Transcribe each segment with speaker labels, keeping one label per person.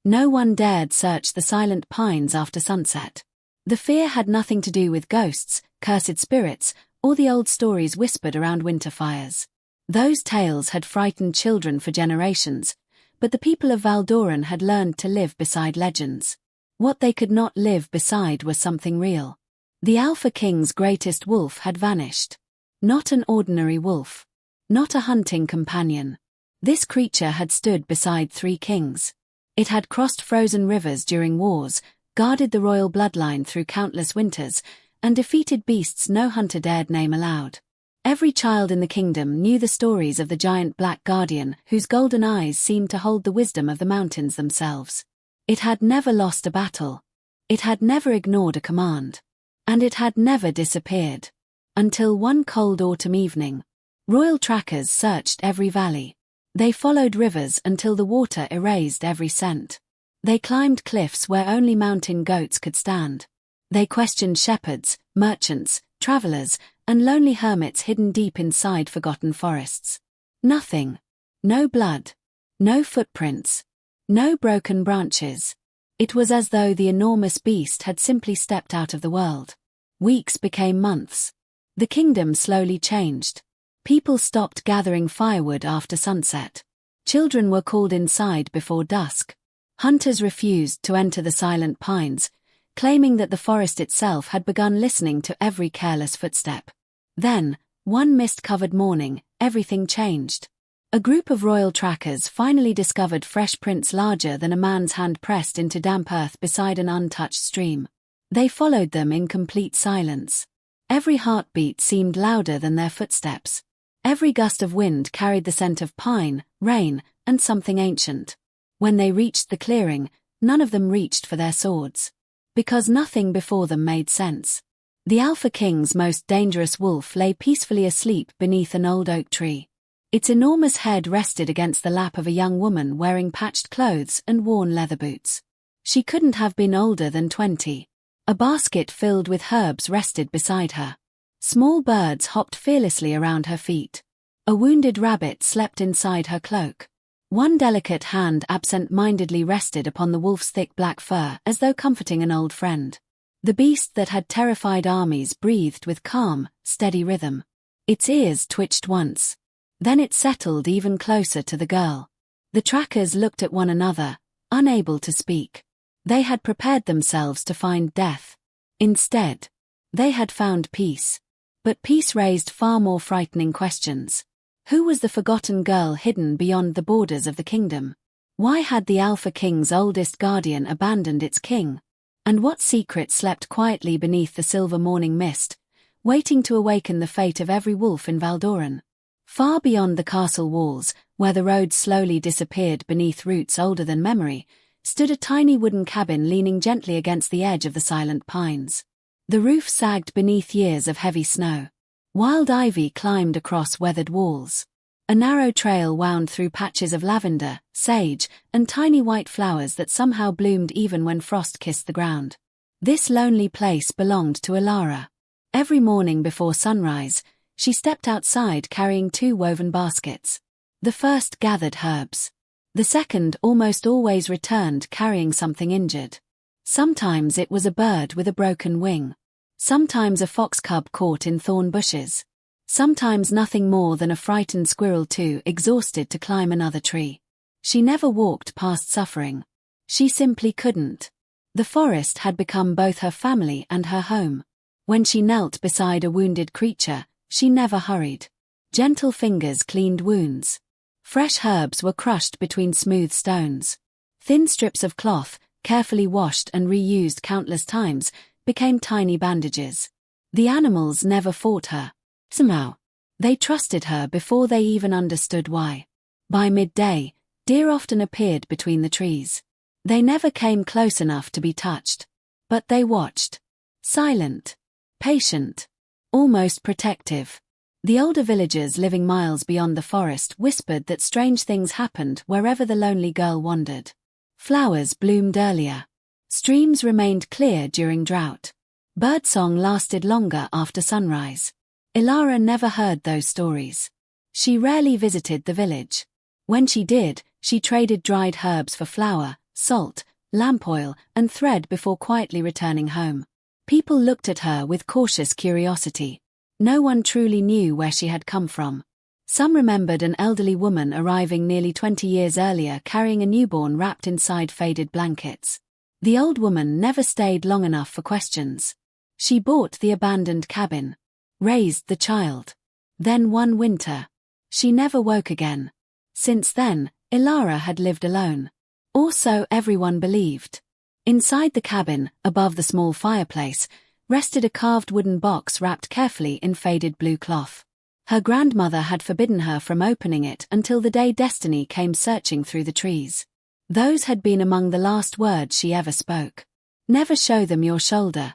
Speaker 1: No one dared search the silent pines after sunset. The fear had nothing to do with ghosts, cursed spirits, or the old stories whispered around winter fires. Those tales had frightened children for generations, but the people of Valdoren had learned to live beside legends. What they could not live beside was something real. The Alpha King's greatest wolf had vanished. Not an ordinary wolf. Not a hunting companion. This creature had stood beside 3 kings. It had crossed frozen rivers during wars, guarded the royal bloodline through countless winters, and defeated beasts no hunter dared name aloud. Every child in the kingdom knew the stories of the giant black guardian whose golden eyes seemed to hold the wisdom of the mountains themselves. It had never lost a battle. It had never ignored a command. And it had never disappeared. Until one cold autumn evening, royal trackers searched every valley. They followed rivers until the water erased every scent. They climbed cliffs where only mountain goats could stand. They questioned shepherds, merchants, travelers, and lonely hermits hidden deep inside forgotten forests. Nothing. No blood. No footprints. No broken branches. It was as though the enormous beast had simply stepped out of the world. Weeks became months. The kingdom slowly changed. People stopped gathering firewood after sunset. Children were called inside before dusk. Hunters refused to enter the silent pines, claiming that the forest itself had begun listening to every careless footstep. Then, one mist-covered morning, everything changed. A group of royal trackers finally discovered fresh prints larger than a man's hand pressed into damp earth beside an untouched stream. They followed them in complete silence. Every heartbeat seemed louder than their footsteps. Every gust of wind carried the scent of pine, rain, and something ancient. When they reached the clearing, none of them reached for their swords. Because nothing before them made sense. The Alpha King's most dangerous wolf lay peacefully asleep beneath an old oak tree. Its enormous head rested against the lap of a young woman wearing patched clothes and worn leather boots. She couldn't have been older than 20. A basket filled with herbs rested beside her. Small birds hopped fearlessly around her feet. A wounded rabbit slept inside her cloak. One delicate hand absent-mindedly rested upon the wolf's thick black fur as though comforting an old friend. The beast that had terrified armies breathed with calm, steady rhythm. Its ears twitched once. Then it settled even closer to the girl. The trackers looked at one another, unable to speak. They had prepared themselves to find death. Instead, they had found peace. But peace raised far more frightening questions. Who was the forgotten girl hidden beyond the borders of the kingdom? Why had the Alpha King's oldest guardian abandoned its king? And what secret slept quietly beneath the silver morning mist, waiting to awaken the fate of every wolf in Valdoren? Far beyond the castle walls, where the road slowly disappeared beneath roots older than memory, stood a tiny wooden cabin leaning gently against the edge of the silent pines. The roof sagged beneath years of heavy snow. Wild ivy climbed across weathered walls. A narrow trail wound through patches of lavender, sage, and tiny white flowers that somehow bloomed even when frost kissed the ground. This lonely place belonged to Elara. Every morning before sunrise, she stepped outside carrying 2 woven baskets. The first gathered herbs. The second almost always returned carrying something injured. Sometimes it was a bird with a broken wing. Sometimes a fox cub caught in thorn bushes. Sometimes nothing more than a frightened squirrel too exhausted to climb another tree. She never walked past suffering. She simply couldn't. The forest had become both her family and her home. When she knelt beside a wounded creature, she never hurried. Gentle fingers cleaned wounds. Fresh herbs were crushed between smooth stones. Thin strips of cloth, carefully washed and reused countless times, became tiny bandages. The animals never fought her. Somehow, they trusted her before they even understood why. By midday, deer often appeared between the trees. They never came close enough to be touched. But they watched. Silent. Patient. Almost protective. The older villagers living miles beyond the forest whispered that strange things happened wherever the lonely girl wandered. Flowers bloomed earlier. Streams remained clear during drought. Birdsong lasted longer after sunrise. Elara never heard those stories. She rarely visited the village. When she did, she traded dried herbs for flour, salt, lamp oil, and thread before quietly returning home. People looked at her with cautious curiosity. No one truly knew where she had come from. Some remembered an elderly woman arriving nearly 20 years earlier carrying a newborn wrapped inside faded blankets. The old woman never stayed long enough for questions. She bought the abandoned cabin, raised the child. Then one winter, she never woke again. Since then, Elara had lived alone. Or so everyone believed. Inside the cabin, above the small fireplace, rested a carved wooden box wrapped carefully in faded blue cloth. Her grandmother had forbidden her from opening it until the day destiny came searching through the trees. Those had been among the last words she ever spoke. Never show them your shoulder.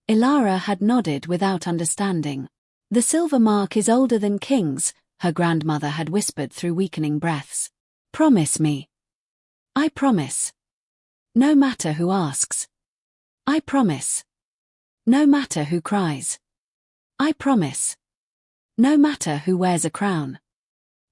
Speaker 1: Elara had nodded without understanding. The silver mark is older than kings, her grandmother had whispered through weakening breaths. Promise me. I promise. No matter who asks. I promise. No matter who cries. I promise. No matter who wears a crown.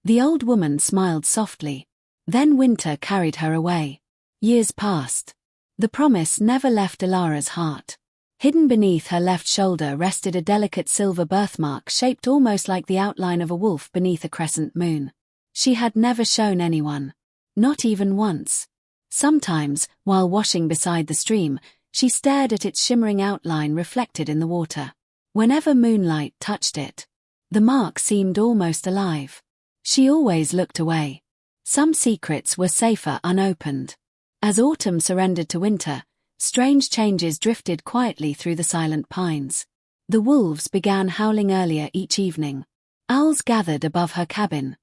Speaker 1: The old woman smiled softly. Then winter carried her away. Years passed. The promise never left Elara's heart. Hidden beneath her left shoulder rested a delicate silver birthmark shaped almost like the outline of a wolf beneath a crescent moon. She had never shown anyone. Not even once. Sometimes, while washing beside the stream, she stared at its shimmering outline reflected in the water. Whenever moonlight touched it, the mark seemed almost alive. She always looked away. Some secrets were safer unopened. As autumn surrendered to winter, strange changes drifted quietly through the silent pines. The wolves began howling earlier each evening. Owls gathered above her cabin.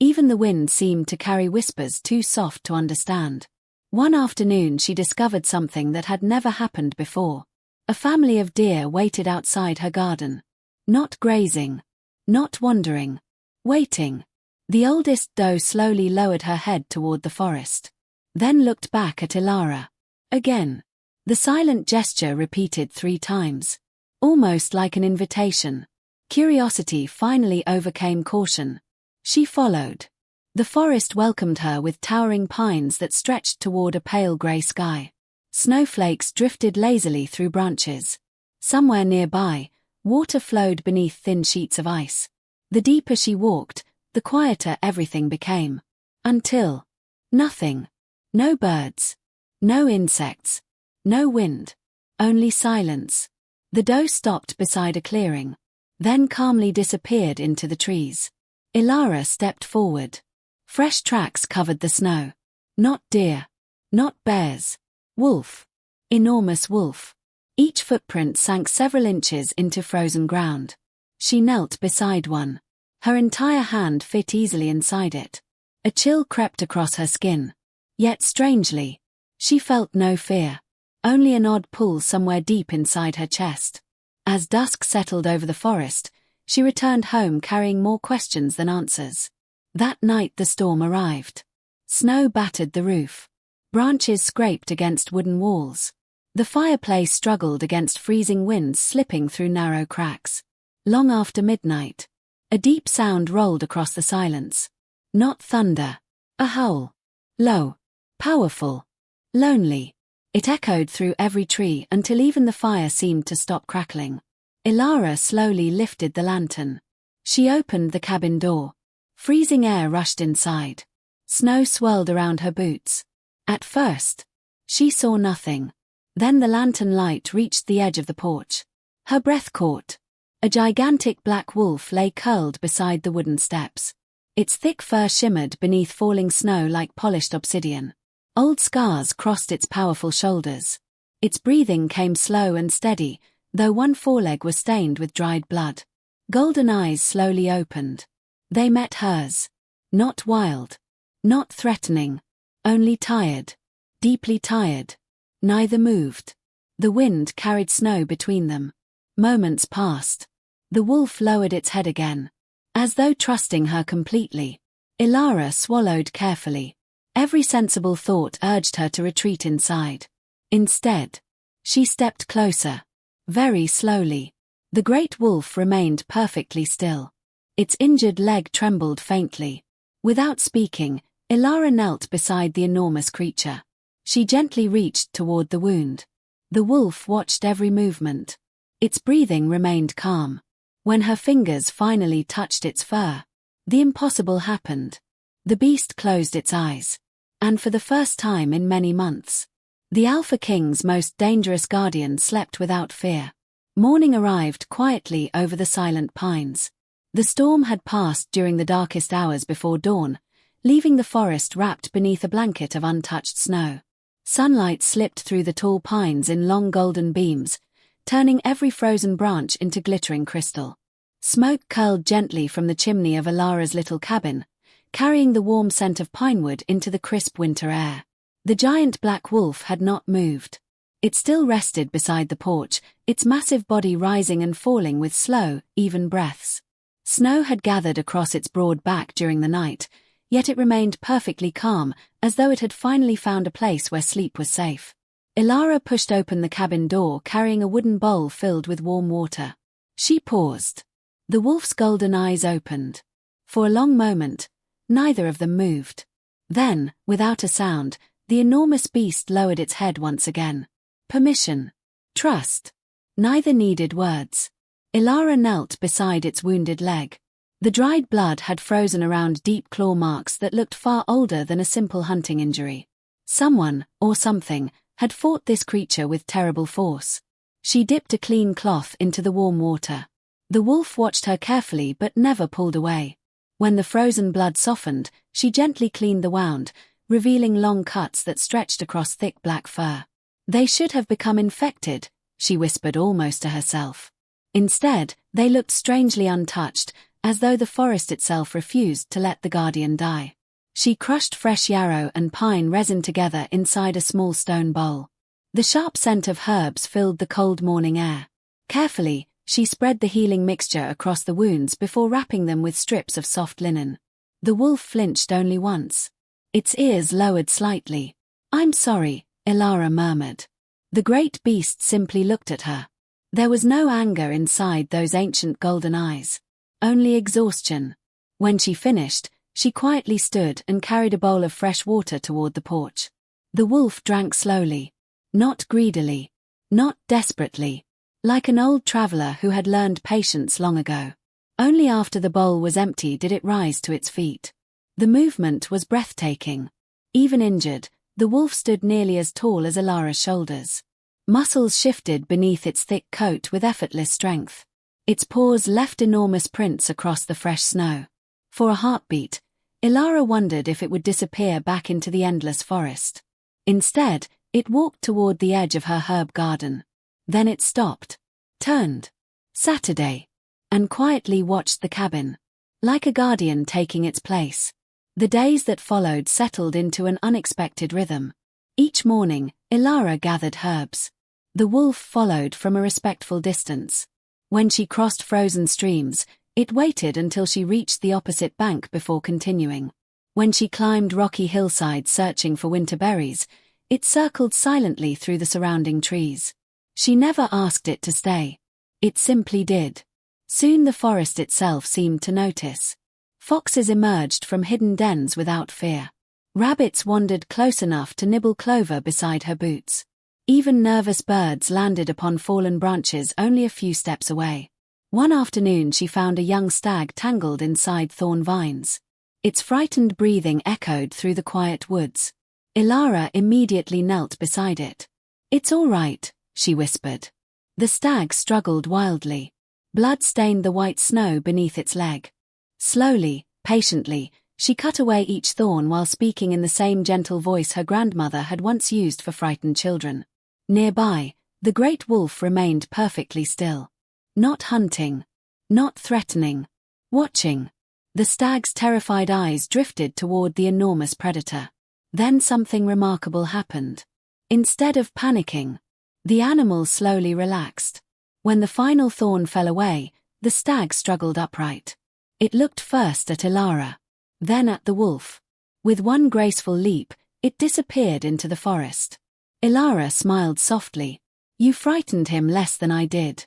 Speaker 1: Even the wind seemed to carry whispers too soft to understand. One afternoon she discovered something that had never happened before. A family of deer waited outside her garden. Not grazing. Not wandering. Waiting. The oldest doe slowly lowered her head toward the forest. Then looked back at Elara. Again. The silent gesture repeated 3 times. Almost like an invitation. Curiosity finally overcame caution. She followed. The forest welcomed her with towering pines that stretched toward a pale grey sky. Snowflakes drifted lazily through branches. Somewhere nearby, water flowed beneath thin sheets of ice. The deeper she walked, the quieter everything became. Until nothing. No birds. No insects. No wind. Only silence. The doe stopped beside a clearing. Then calmly disappeared into the trees. Elara stepped forward. Fresh tracks covered the snow. Not deer. Not bears. Wolf. Enormous wolf. Each footprint sank several inches into frozen ground. She knelt beside one. Her entire hand fit easily inside it. A chill crept across her skin. Yet strangely, she felt no fear. Only an odd pull somewhere deep inside her chest. As dusk settled over the forest, she returned home carrying more questions than answers. That night the storm arrived. Snow battered the roof. Branches scraped against wooden walls. The fireplace struggled against freezing winds slipping through narrow cracks. Long after midnight, a deep sound rolled across the silence. Not thunder. A howl. Low. Powerful. Lonely. It echoed through every tree until even the fire seemed to stop crackling. Elara slowly lifted the lantern. She opened the cabin door. Freezing air rushed inside. Snow swirled around her boots. At first, she saw nothing. Then the lantern light reached the edge of the porch. Her breath caught. A gigantic black wolf lay curled beside the wooden steps. Its thick fur shimmered beneath falling snow like polished obsidian. Old scars crossed its powerful shoulders. Its breathing came slow and steady, though one foreleg was stained with dried blood. Golden eyes slowly opened. They met hers. Not wild. Not threatening. Only tired. Deeply tired. Neither moved. The wind carried snow between them. Moments passed. The wolf lowered its head again. As though trusting her completely, Elara swallowed carefully. Every sensible thought urged her to retreat inside. Instead, she stepped closer. Very slowly. The great wolf remained perfectly still. Its injured leg trembled faintly. Without speaking, Elara knelt beside the enormous creature. She gently reached toward the wound. The wolf watched every movement. Its breathing remained calm. When her fingers finally touched its fur, the impossible happened. The beast closed its eyes. And for the first time in many months, the Alpha King's most dangerous guardian slept without fear. Morning arrived quietly over the silent pines. The storm had passed during the darkest hours before dawn, leaving the forest wrapped beneath a blanket of untouched snow. Sunlight slipped through the tall pines in long golden beams, turning every frozen branch into glittering crystal. Smoke curled gently from the chimney of Elara's little cabin, carrying the warm scent of pinewood into the crisp winter air. The giant black wolf had not moved. It still rested beside the porch, its massive body rising and falling with slow, even breaths. Snow had gathered across its broad back during the night, yet it remained perfectly calm, as though it had finally found a place where sleep was safe. Elara pushed open the cabin door, carrying a wooden bowl filled with warm water. She paused. The wolf's golden eyes opened. For a long moment, neither of them moved. Then, without a sound, the enormous beast lowered its head once again. Permission. Trust. Neither needed words. Elara knelt beside its wounded leg. The dried blood had frozen around deep claw marks that looked far older than a simple hunting injury. Someone, or something, had fought this creature with terrible force. She dipped a clean cloth into the warm water. The wolf watched her carefully but never pulled away. When the frozen blood softened, she gently cleaned the wound, revealing long cuts that stretched across thick black fur. They should have become infected, she whispered almost to herself. Instead, they looked strangely untouched, as though the forest itself refused to let the guardian die. She crushed fresh yarrow and pine resin together inside a small stone bowl. The sharp scent of herbs filled the cold morning air. Carefully, she spread the healing mixture across the wounds before wrapping them with strips of soft linen. The wolf flinched only once. Its ears lowered slightly. "I'm sorry," Elara murmured. The great beast simply looked at her. There was no anger inside those ancient golden eyes. Only exhaustion. When she finished, she quietly stood and carried a bowl of fresh water toward the porch. The wolf drank slowly. Not greedily. Not desperately. Like an old traveler who had learned patience long ago. Only after the bowl was empty did it rise to its feet. The movement was breathtaking. Even injured, the wolf stood nearly as tall as Elara's shoulders. Muscles shifted beneath its thick coat with effortless strength. Its paws left enormous prints across the fresh snow. For a heartbeat, Elara wondered if it would disappear back into the endless forest. Instead, it walked toward the edge of her herb garden. Then it stopped, turned, Saturday, and quietly watched the cabin. Like a guardian taking its place. The days that followed settled into an unexpected rhythm. Each morning, Elara gathered herbs. The wolf followed from a respectful distance. When she crossed frozen streams, it waited until she reached the opposite bank before continuing. When she climbed rocky hillsides searching for winter berries, it circled silently through the surrounding trees. She never asked it to stay. It simply did. Soon the forest itself seemed to notice. Foxes emerged from hidden dens without fear. Rabbits wandered close enough to nibble clover beside her boots. Even nervous birds landed upon fallen branches only a few steps away. One afternoon she found a young stag tangled inside thorn vines. Its frightened breathing echoed through the quiet woods. Elara immediately knelt beside it. "It's all right," she whispered. The stag struggled wildly. Blood stained the white snow beneath its leg. Slowly, patiently, she cut away each thorn while speaking in the same gentle voice her grandmother had once used for frightened children. Nearby, the great wolf remained perfectly still. Not hunting. Not threatening. Watching. The stag's terrified eyes drifted toward the enormous predator. Then something remarkable happened. Instead of panicking, the animal slowly relaxed. When the final thorn fell away, the stag struggled upright. It looked first at Elara, then at the wolf. With one graceful leap, it disappeared into the forest. Elara smiled softly. "You frightened him less than I did."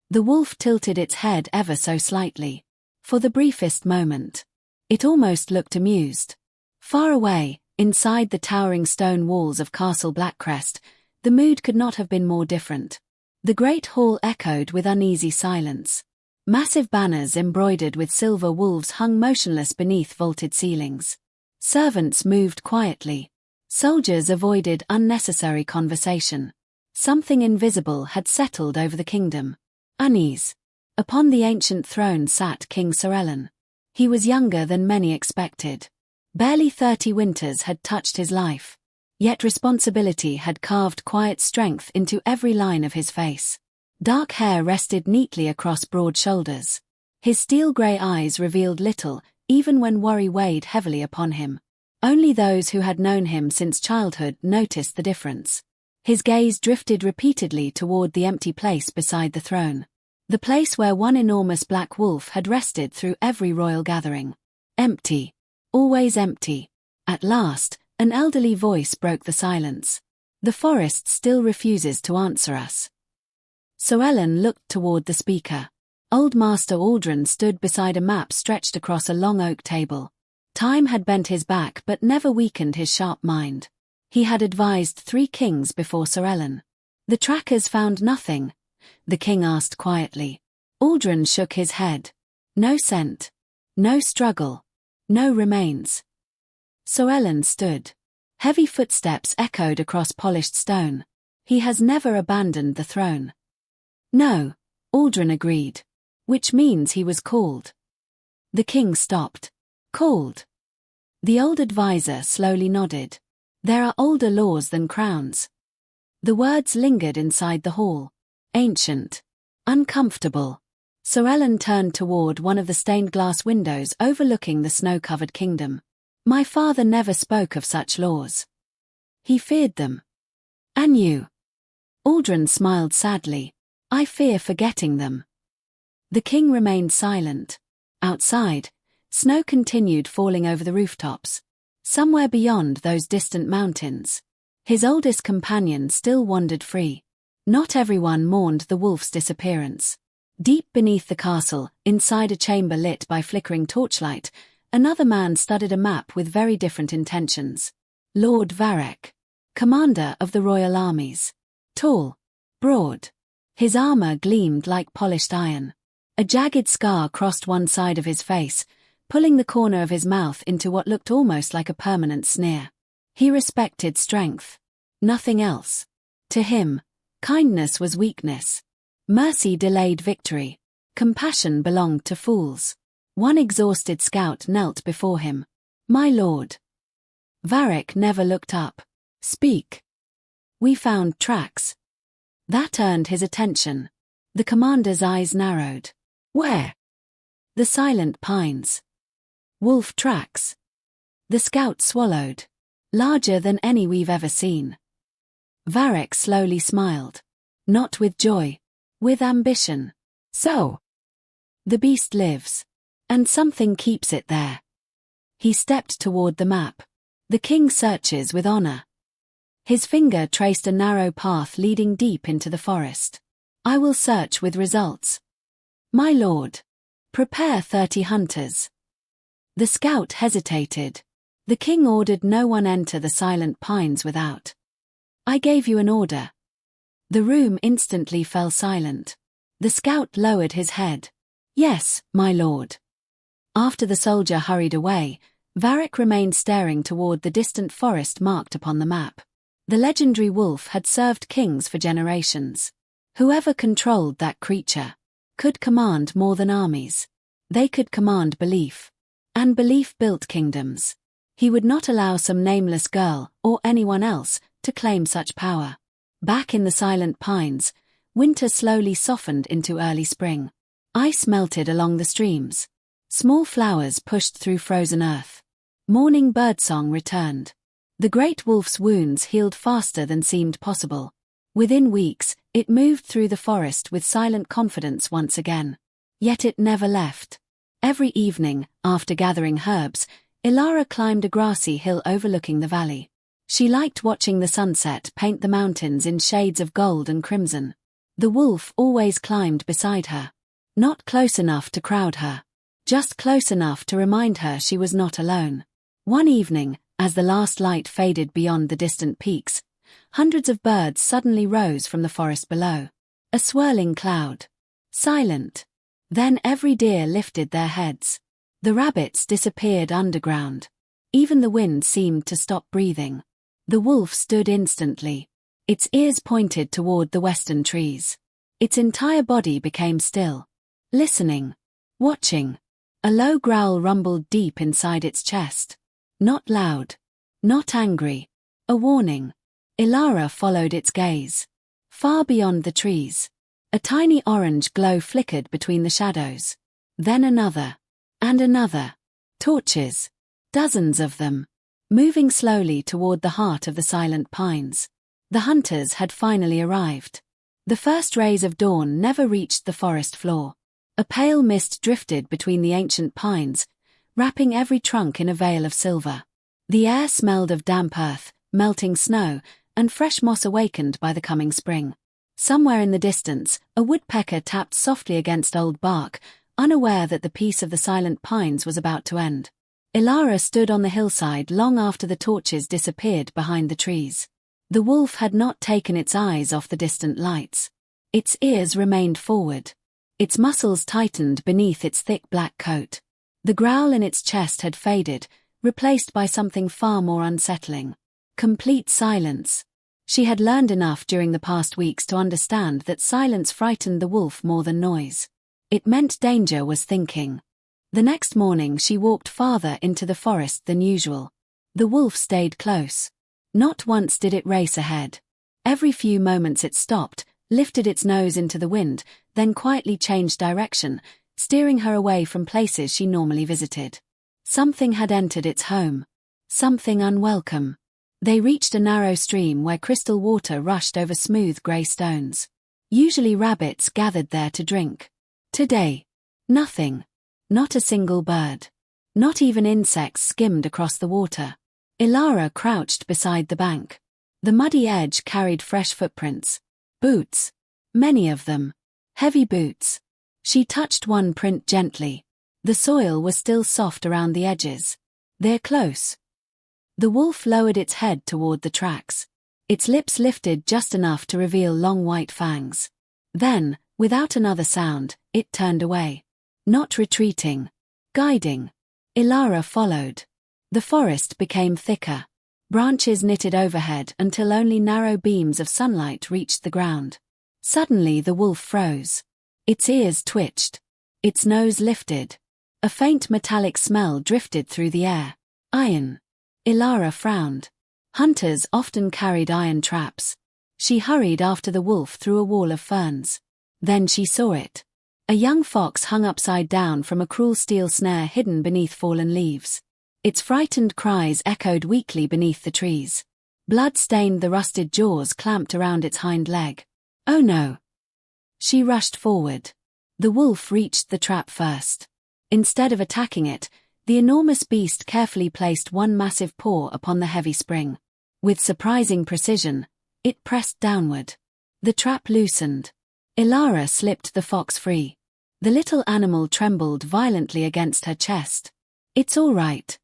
Speaker 1: The wolf tilted its head ever so slightly. For the briefest moment. It almost looked amused. Far away, Inside the towering stone walls of Castle Blackcrest, the mood could not have been more different. The great hall echoed with uneasy silence. Massive banners embroidered with silver wolves hung motionless beneath vaulted ceilings. Servants moved quietly. Soldiers avoided unnecessary conversation. Something invisible had settled over the kingdom. Unease. Upon the ancient throne sat King Caelan. He was younger than many expected. Barely 30 winters had touched his life. Yet responsibility had carved quiet strength into every line of his face. Dark hair rested neatly across broad shoulders. His steel-grey eyes revealed little, even when worry weighed heavily upon him. Only those who had known him since childhood noticed the difference. His gaze drifted repeatedly toward the empty place beside the throne. The place where one enormous black wolf had rested through every royal gathering. Empty. Always empty. At last, an elderly voice broke the silence. The forest still refuses to answer us. Caelan looked toward the speaker. Old Master Aldrin stood beside a map stretched across a long oak table. Time had bent his back but never weakened his sharp mind. He had advised 3 kings before Caelan. The trackers found nothing. The king asked quietly. Aldrin shook his head. No scent. No struggle. No remains. Caelan stood. Heavy footsteps echoed across polished stone. He has never abandoned the throne. No, Aldrin agreed. Which means he was called. The king stopped. Called. The old advisor slowly nodded. There are older laws than crowns. The words lingered inside the hall. Ancient. Uncomfortable. Caelan turned toward one of the stained glass windows overlooking the snow-covered kingdom. My father never spoke of such laws. He feared them. And you? Aldrin smiled sadly. I fear forgetting them. The king remained silent. Outside, snow continued falling over the rooftops. Somewhere beyond those distant mountains, his oldest companion still wandered free. Not everyone mourned the wolf's disappearance. Deep beneath the castle, inside a chamber lit by flickering torchlight, another man studied a map with very different intentions. Lord Varek, commander of the royal armies. Tall, broad. His armor gleamed like polished iron. A jagged scar crossed one side of his face, pulling the corner of his mouth into what looked almost like a permanent sneer. He respected strength. Nothing else. To him, kindness was weakness. Mercy delayed victory. Compassion belonged to fools. One exhausted scout knelt before him. My lord. Varek never looked up. Speak. We found tracks. That earned his attention. The commander's eyes narrowed. Where? The silent pines. Wolf tracks. The scout swallowed. Larger than any we've ever seen. Varek slowly smiled. Not with joy. With ambition. So. The beast lives. And something keeps it there. He stepped toward the map. The king searches with honor. His finger traced a narrow path leading deep into the forest. I will search with results. My lord. Prepare 30 hunters. The scout hesitated. The king ordered no one enter the silent pines without. I gave you an order. The room instantly fell silent. The scout lowered his head. Yes, my lord. After the soldier hurried away, Varek remained staring toward the distant forest marked upon the map. The legendary wolf had served kings for generations. Whoever controlled that creature could command more than armies. They could command belief. And belief built kingdoms. He would not allow some nameless girl, or anyone else, to claim such power. Back in the silent pines, winter slowly softened into early spring. Ice melted along the streams. Small flowers pushed through frozen earth. Morning birdsong returned. The great wolf's wounds healed faster than seemed possible. Within weeks, it moved through the forest with silent confidence once again. Yet it never left. Every evening, after gathering herbs, Elara climbed a grassy hill overlooking the valley. She liked watching the sunset paint the mountains in shades of gold and crimson. The wolf always climbed beside her. Not close enough to crowd her. Just close enough to remind her she was not alone. One evening, As the last light faded beyond the distant peaks, hundreds of birds suddenly rose from the forest below. A swirling cloud. Silent. Then every deer lifted their heads. The rabbits disappeared underground. Even the wind seemed to stop breathing. The wolf stood instantly. Its ears pointed toward the western trees. Its entire body became still. Listening. Watching. A low growl rumbled deep inside its chest. Not loud. Not angry. A warning. Elara followed its gaze. Far beyond the trees. A tiny orange glow flickered between the shadows. Then another. And another. Torches. Dozens of them. Moving slowly toward the heart of the silent pines. The hunters had finally arrived. The first rays of dawn never reached the forest floor. A pale mist drifted between the ancient pines, wrapping every trunk in a veil of silver. The air smelled of damp earth, melting snow, and fresh moss awakened by the coming spring. Somewhere in the distance, a woodpecker tapped softly against old bark, unaware that the peace of the silent pines was about to end. Elara stood on the hillside long after the torches disappeared behind the trees. The wolf had not taken its eyes off the distant lights. Its ears remained forward. Its muscles tightened beneath its thick black coat. The growl in its chest had faded, replaced by something far more unsettling. Complete silence. She had learned enough during the past weeks to understand that silence frightened the wolf more than noise. It meant danger was thinking. The next morning she walked farther into the forest than usual. The wolf stayed close. Not once did it race ahead. Every few moments it stopped, lifted its nose into the wind, then quietly changed direction, steering her away from places she normally visited. Something had entered its home. Something unwelcome. They reached a narrow stream where crystal water rushed over smooth grey stones. Usually rabbits gathered there to drink. Today, nothing. Not a single bird. Not even insects skimmed across the water. Elara crouched beside the bank. The muddy edge carried fresh footprints. Boots. Many of them. Heavy boots. She touched one print gently. The soil was still soft around the edges. They're close. The wolf lowered its head toward the tracks. Its lips lifted just enough to reveal long white fangs. Then, without another sound, it turned away. Not retreating. Guiding. Elara followed. The forest became thicker. Branches knitted overhead until only narrow beams of sunlight reached the ground. Suddenly the wolf froze. Its ears twitched. Its nose lifted. A faint metallic smell drifted through the air. Iron. Elara frowned. Hunters often carried iron traps. She hurried after the wolf through a wall of ferns. Then she saw it. A young fox hung upside down from a cruel steel snare hidden beneath fallen leaves. Its frightened cries echoed weakly beneath the trees. Blood stained the rusted jaws clamped around its hind leg. Oh no! She rushed forward. The wolf reached the trap first. Instead of attacking it, the enormous beast carefully placed one massive paw upon the heavy spring. With surprising precision, it pressed downward. The trap loosened. Elara slipped the fox free. The little animal trembled violently against her chest. It's all right.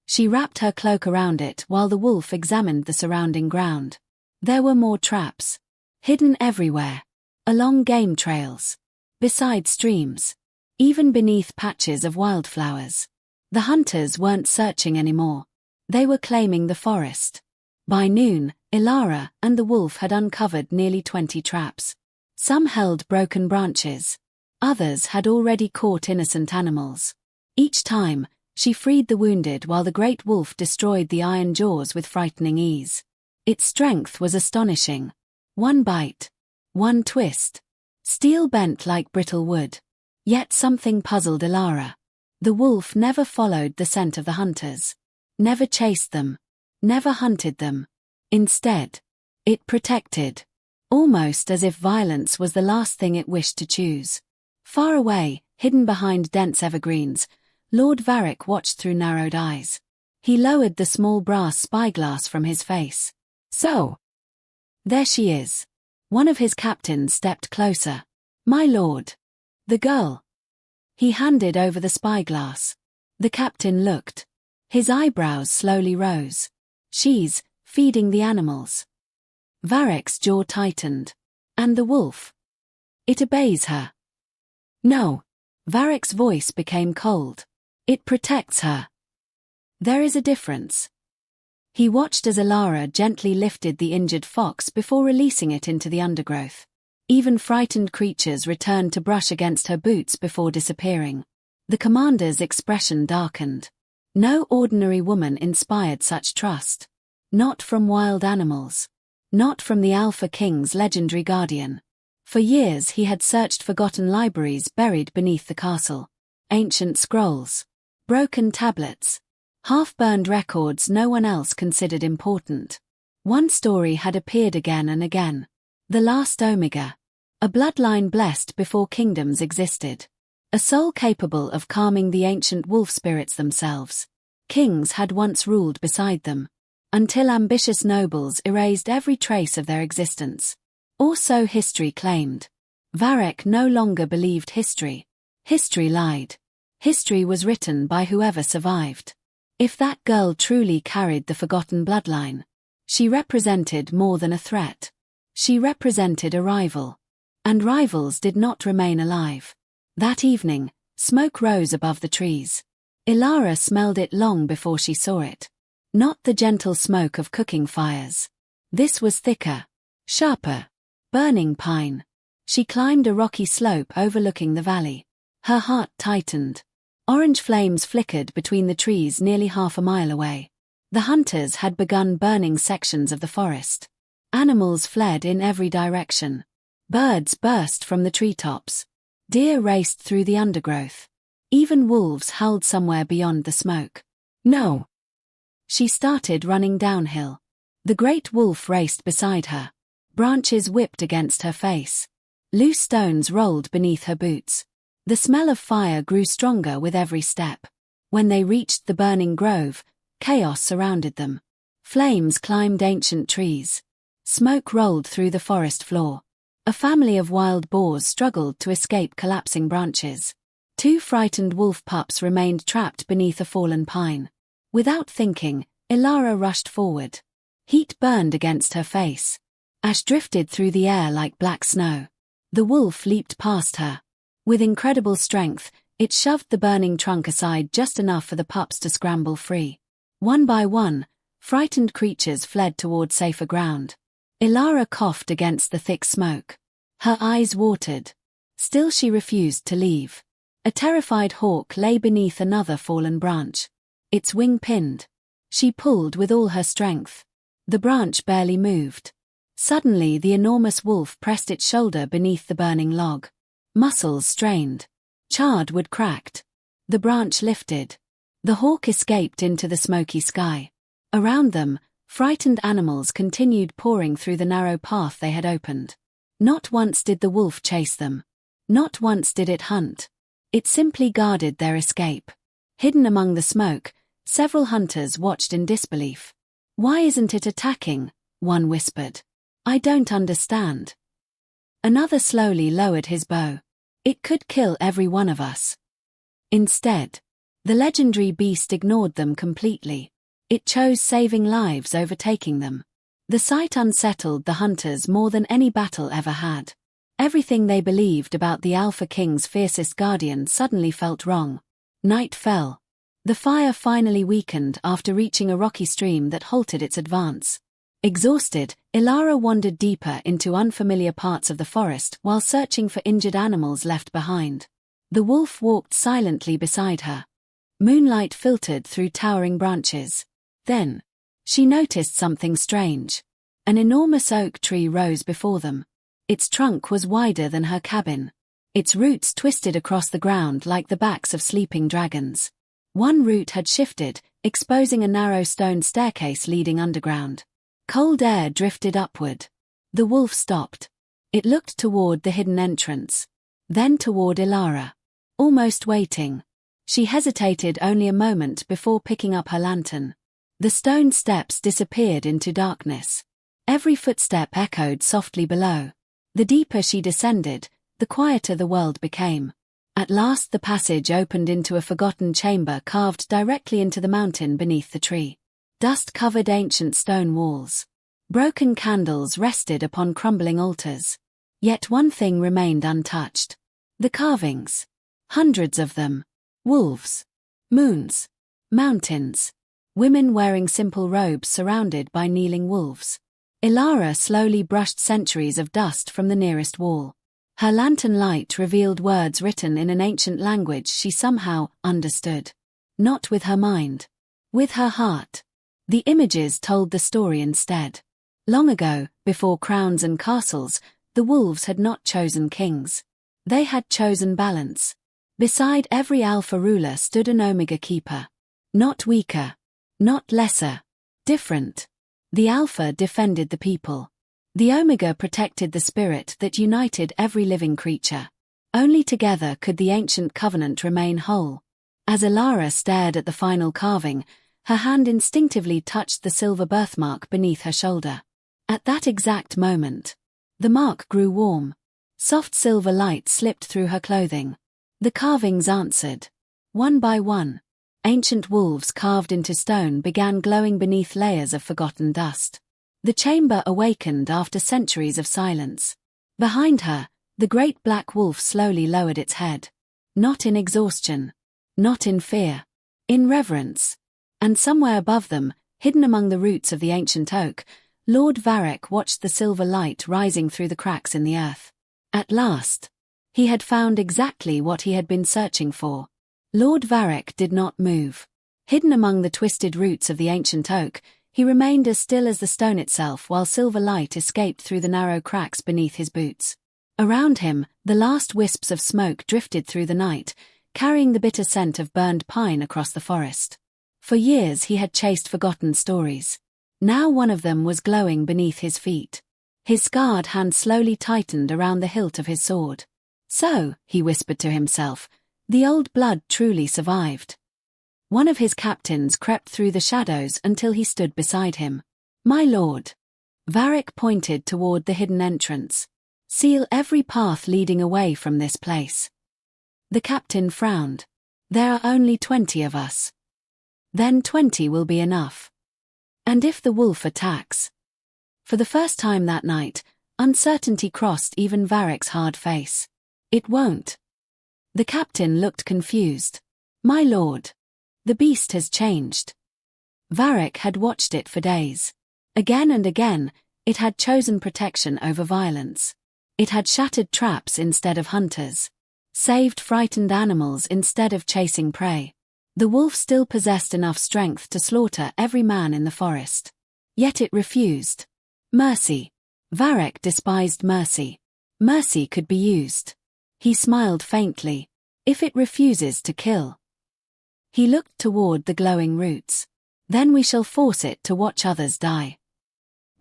Speaker 1: She wrapped her cloak around it while the wolf examined the surrounding ground. There were more traps. Hidden everywhere. Along game trails. Beside streams. Even beneath patches of wildflowers. The hunters weren't searching anymore. They were claiming the forest. By noon, Elara and the wolf had uncovered nearly 20 traps. Some held broken branches. Others had already caught innocent animals. Each time, she freed the wounded while the great wolf destroyed the iron jaws with frightening ease. Its strength was astonishing. One bite. One twist. Steel bent like brittle wood. Yet something puzzled Elara. The wolf never followed the scent of the hunters. Never chased them. Never hunted them. Instead, it protected. Almost as if violence was the last thing it wished to choose. Far away, hidden behind dense evergreens, Lord Varric watched through narrowed eyes. He lowered the small brass spyglass from his face. So. There she is. One of his captains stepped closer. My lord. The girl. He handed over the spyglass. The captain looked. His eyebrows slowly rose. She's feeding the animals. Varek's jaw tightened. And the wolf? It obeys her. No. Varek's voice became cold. It protects her. There is a difference. He watched as Elara gently lifted the injured fox before releasing it into the undergrowth. Even frightened creatures returned to brush against her boots before disappearing. The commander's expression darkened. No ordinary woman inspired such trust. Not from wild animals. Not from the Alpha King's legendary guardian. For years he had searched forgotten libraries buried beneath the castle. Ancient scrolls. Broken tablets. Half-burned records no one else considered important. One story had appeared again and again. The last Omega. A bloodline blessed before kingdoms existed. A soul capable of calming the ancient wolf spirits themselves. Kings had once ruled beside them. Until ambitious nobles erased every trace of their existence. Or so history claimed. Varek no longer believed history. History lied. History was written by whoever survived. If that girl truly carried the forgotten bloodline, she represented more than a threat. She represented a rival. And rivals did not remain alive. That evening, smoke rose above the trees. Elara smelled it long before she saw it. Not the gentle smoke of cooking fires. This was thicker, sharper, burning pine. She climbed a rocky slope overlooking the valley. Her heart tightened. Orange flames flickered between the trees nearly half a mile away. The hunters had begun burning sections of the forest. Animals fled in every direction. Birds burst from the treetops. Deer raced through the undergrowth. Even wolves howled somewhere beyond the smoke. No! She started running downhill. The great wolf raced beside her. Branches whipped against her face. Loose stones rolled beneath her boots. The smell of fire grew stronger with every step. When they reached the burning grove, chaos surrounded them. Flames climbed ancient trees. Smoke rolled through the forest floor. A family of wild boars struggled to escape collapsing branches. 2 frightened wolf pups remained trapped beneath a fallen pine. Without thinking, Elara rushed forward. Heat burned against her face. Ash drifted through the air like black snow. The wolf leaped past her. With incredible strength, it shoved the burning trunk aside just enough for the pups to scramble free. One by one, frightened creatures fled toward safer ground. Elara coughed against the thick smoke. Her eyes watered. Still she refused to leave. A terrified hawk lay beneath another fallen branch. Its wing pinned. She pulled with all her strength. The branch barely moved. Suddenly the enormous wolf pressed its shoulder beneath the burning log. Muscles strained. Charred wood cracked. The branch lifted. The hawk escaped into the smoky sky. Around them, frightened animals continued pouring through the narrow path they had opened. Not once did the wolf chase them. Not once did it hunt. It simply guarded their escape. Hidden among the smoke, several hunters watched in disbelief. "Why isn't it attacking?" one whispered. "I don't understand." Another slowly lowered his bow. "It could kill every one of us." Instead, the legendary beast ignored them completely. It chose saving lives over taking them. The sight unsettled the hunters more than any battle ever had. Everything they believed about the Alpha King's fiercest guardian suddenly felt wrong. Night fell. The fire finally weakened after reaching a rocky stream that halted its advance. Exhausted, Elara wandered deeper into unfamiliar parts of the forest while searching for injured animals left behind. The wolf walked silently beside her. Moonlight filtered through towering branches. Then, she noticed something strange. An enormous oak tree rose before them. Its trunk was wider than her cabin. Its roots twisted across the ground like the backs of sleeping dragons. One root had shifted, exposing a narrow stone staircase leading underground. Cold air drifted upward. The wolf stopped. It looked toward the hidden entrance. Then toward Elara. Almost waiting. She hesitated only a moment before picking up her lantern. The stone steps disappeared into darkness. Every footstep echoed softly below. The deeper she descended, the quieter the world became. At last the passage opened into a forgotten chamber carved directly into the mountain beneath the tree. Dust-covered ancient stone walls. Broken candles rested upon crumbling altars. Yet one thing remained untouched. The carvings. Hundreds of them. Wolves. Moons. Mountains. Women wearing simple robes surrounded by kneeling wolves. Elara slowly brushed centuries of dust from the nearest wall. Her lantern light revealed words written in an ancient language she somehow understood. Not with her mind. With her heart. The images told the story instead. Long ago, before crowns and castles, the wolves had not chosen kings. They had chosen balance. Beside every alpha ruler stood an omega keeper. Not weaker. Not lesser. Different. The alpha defended the people. The omega protected the spirit that united every living creature. Only together could the ancient covenant remain whole. As Elara stared at the final carving, her hand instinctively touched the silver birthmark beneath her shoulder. At that exact moment, the mark grew warm. Soft silver light slipped through her clothing. The carvings answered. One by one, ancient wolves carved into stone began glowing beneath layers of forgotten dust. The chamber awakened after centuries of silence. Behind her, the great black wolf slowly lowered its head. Not in exhaustion. Not in fear. In reverence. And somewhere above them, hidden among the roots of the ancient oak, Lord Varric watched the silver light rising through the cracks in the earth. At last, he had found exactly what he had been searching for. Lord Varric did not move. Hidden among the twisted roots of the ancient oak, he remained as still as the stone itself while silver light escaped through the narrow cracks beneath his boots. Around him, the last wisps of smoke drifted through the night, carrying the bitter scent of burned pine across the forest. For years he had chased forgotten stories. Now one of them was glowing beneath his feet. His scarred hand slowly tightened around the hilt of his sword. So, he whispered to himself, the old blood truly survived. One of his captains crept through the shadows until he stood beside him. My lord. Varric pointed toward the hidden entrance. Seal every path leading away from this place. The captain frowned. There are only 20 of us. Then 20 will be enough. And if the wolf attacks? For the first time that night, uncertainty crossed even Varric's hard face. It won't. The captain looked confused. My lord. The beast has changed. Varric had watched it for days. Again and again, it had chosen protection over violence. It had shattered traps instead of hunters. Saved frightened animals instead of chasing prey. The wolf still possessed enough strength to slaughter every man in the forest. Yet it refused. Mercy. Varric despised mercy. Mercy could be used. He smiled faintly. If it refuses to kill. He looked toward the glowing roots. Then we shall force it to watch others die.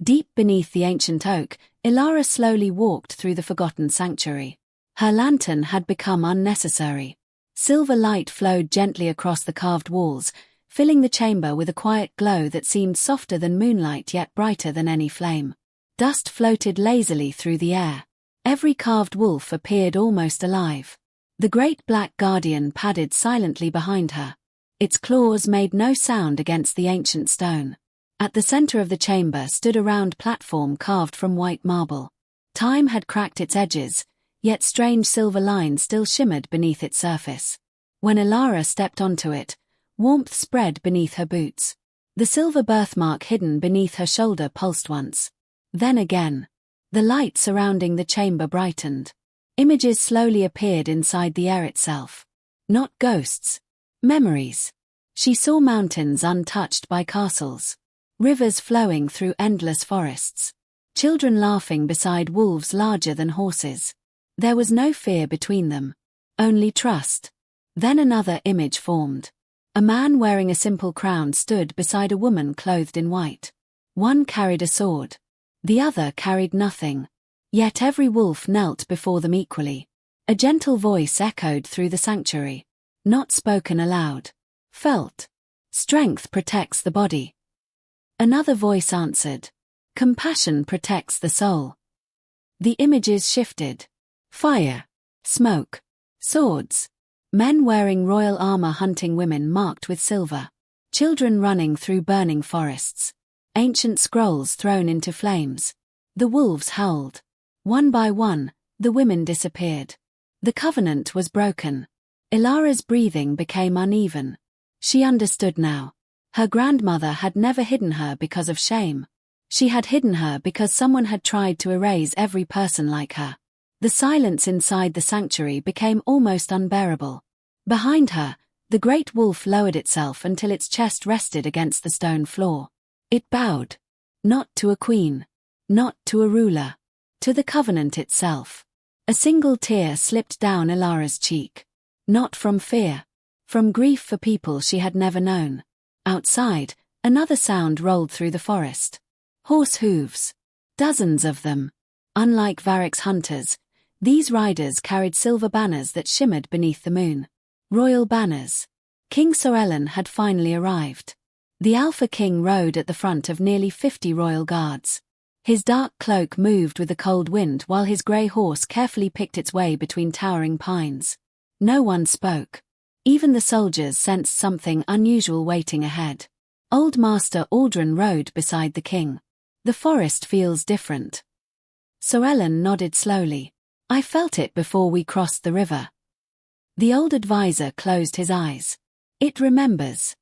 Speaker 1: Deep beneath the ancient oak, Elara slowly walked through the forgotten sanctuary. Her lantern had become unnecessary. Silver light flowed gently across the carved walls, filling the chamber with a quiet glow that seemed softer than moonlight yet brighter than any flame. Dust floated lazily through the air. Every carved wolf appeared almost alive. The great black guardian padded silently behind her. Its claws made no sound against the ancient stone. At the center of the chamber stood a round platform carved from white marble. Time had cracked its edges, yet strange silver lines still shimmered beneath its surface. When Elara stepped onto it, warmth spread beneath her boots. The silver birthmark hidden beneath her shoulder pulsed once. Then again. The light surrounding the chamber brightened. Images slowly appeared inside the air itself. Not ghosts. Memories. She saw mountains untouched by castles. Rivers flowing through endless forests. Children laughing beside wolves larger than horses. There was no fear between them. Only trust. Then another image formed. A man wearing a simple crown stood beside a woman clothed in white. One carried a sword. The other carried nothing. Yet every wolf knelt before them equally. A gentle voice echoed through the sanctuary. Not spoken aloud. Felt. Strength protects the body. Another voice answered. Compassion protects the soul. The images shifted. Fire. Smoke. Swords. Men wearing royal armor hunting women marked with silver. Children running through burning forests. Ancient scrolls thrown into flames. The wolves howled. One by one, the women disappeared. The covenant was broken. Elara's breathing became uneven. She understood now. Her grandmother had never hidden her because of shame. She had hidden her because someone had tried to erase every person like her. The silence inside the sanctuary became almost unbearable. Behind her, the great wolf lowered itself until its chest rested against the stone floor. It bowed. Not to a queen. Not to a ruler. To the covenant itself. A single tear slipped down Elara's cheek. Not from fear. From grief for people she had never known. Outside, another sound rolled through the forest. Horse hooves. Dozens of them. Unlike Varric's hunters, these riders carried silver banners that shimmered beneath the moon. Royal banners. King Caelan had finally arrived. The Alpha King rode at the front of nearly 50 royal guards. His dark cloak moved with the cold wind while his grey horse carefully picked its way between towering pines. No one spoke. Even the soldiers sensed something unusual waiting ahead. Old Master Aldrin rode beside the king. The forest feels different. Caelan nodded slowly. I felt it before we crossed the river. The old advisor closed his eyes. It remembers.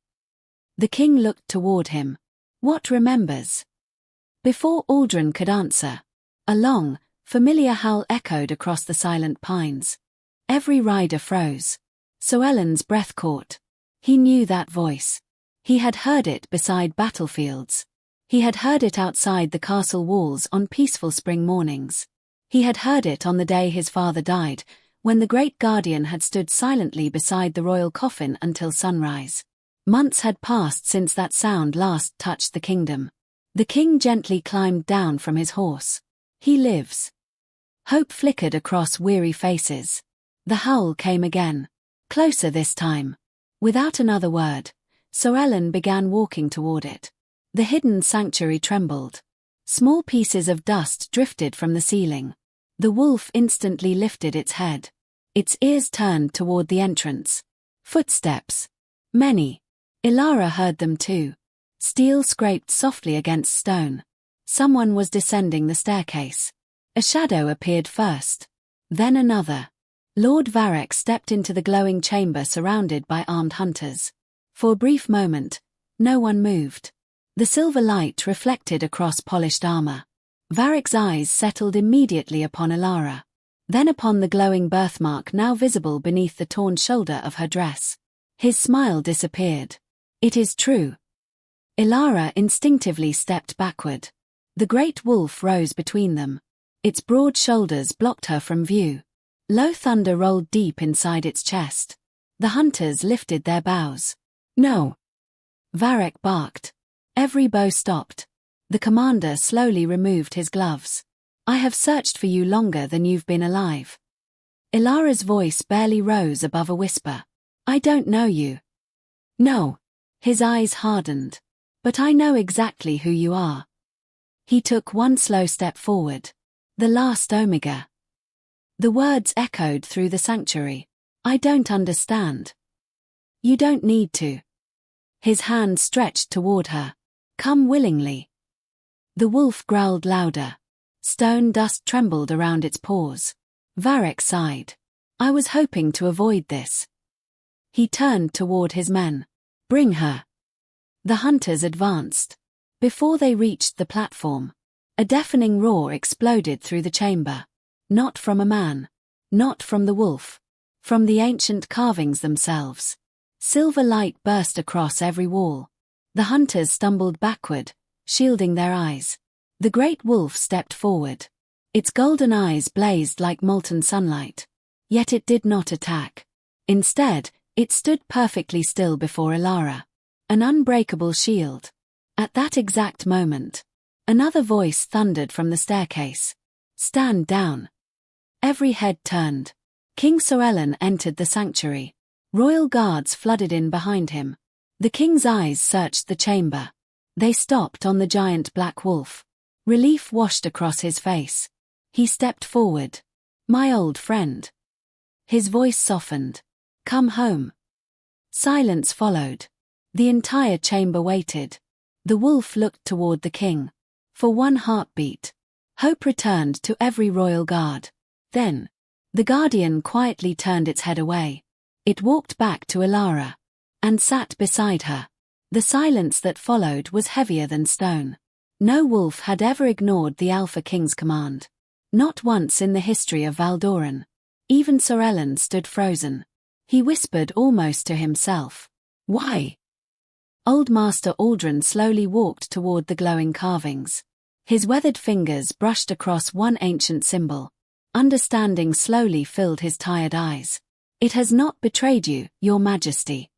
Speaker 1: The king looked toward him. What remembers? Before Aldrin could answer, a long, familiar howl echoed across the silent pines. Every rider froze. Caelan's breath caught. He knew that voice. He had heard it beside battlefields. He had heard it outside the castle walls on peaceful spring mornings. He had heard it on the day his father died, when the great guardian had stood silently beside the royal coffin until sunrise. Months had passed since that sound last touched the kingdom. The king gently climbed down from his horse. He lives. Hope flickered across weary faces. The howl came again. Closer this time. Without another word, Caelan began walking toward it. The hidden sanctuary trembled. Small pieces of dust drifted from the ceiling. The wolf instantly lifted its head. Its ears turned toward the entrance. Footsteps. Many. Elara heard them too. Steel scraped softly against stone. Someone was descending the staircase. A shadow appeared first. Then another. Lord Varric stepped into the glowing chamber surrounded by armed hunters. For a brief moment, no one moved. The silver light reflected across polished armor. Varric's eyes settled immediately upon Elara. Then upon the glowing birthmark now visible beneath the torn shoulder of her dress. His smile disappeared. It is true. Elara instinctively stepped backward. The great wolf rose between them. Its broad shoulders blocked her from view. Low thunder rolled deep inside its chest. The hunters lifted their bows. No. Varric barked. Every bow stopped. The commander slowly removed his gloves. I have searched for you longer than you've been alive. Elara's voice barely rose above a whisper. I don't know you. No. His eyes hardened. But I know exactly who you are. He took one slow step forward. The last Omega. The words echoed through the sanctuary. I don't understand. You don't need to. His hand stretched toward her. Come willingly. The wolf growled louder. Stone dust trembled around its paws. Varric sighed. I was hoping to avoid this. He turned toward his men. Bring her. The hunters advanced. Before they reached the platform, a deafening roar exploded through the chamber. Not from a man. Not from the wolf. From the ancient carvings themselves. Silver light burst across every wall. The hunters stumbled backward, shielding their eyes. The great wolf stepped forward. Its golden eyes blazed like molten sunlight. Yet it did not attack. Instead, it stood perfectly still before Elara. An unbreakable shield. At that exact moment, another voice thundered from the staircase. Stand down. Every head turned. King Caelan entered the sanctuary. Royal guards flooded in behind him. The king's eyes searched the chamber. They stopped on the giant black wolf. Relief washed across his face. He stepped forward. My old friend. His voice softened. "Come home." Silence followed. The entire chamber waited. The wolf looked toward the king. For one heartbeat, hope returned to every royal guard. Then, the guardian quietly turned its head away. It walked back to Elara and sat beside her. The silence that followed was heavier than stone. No wolf had ever ignored the Alpha King's command. Not once in the history of Valdoren. Even Caelan stood frozen. He whispered almost to himself. "Why?" Old Master Aldrin slowly walked toward the glowing carvings. His weathered fingers brushed across one ancient symbol. Understanding slowly filled his tired eyes. "It has not betrayed you, Your Majesty."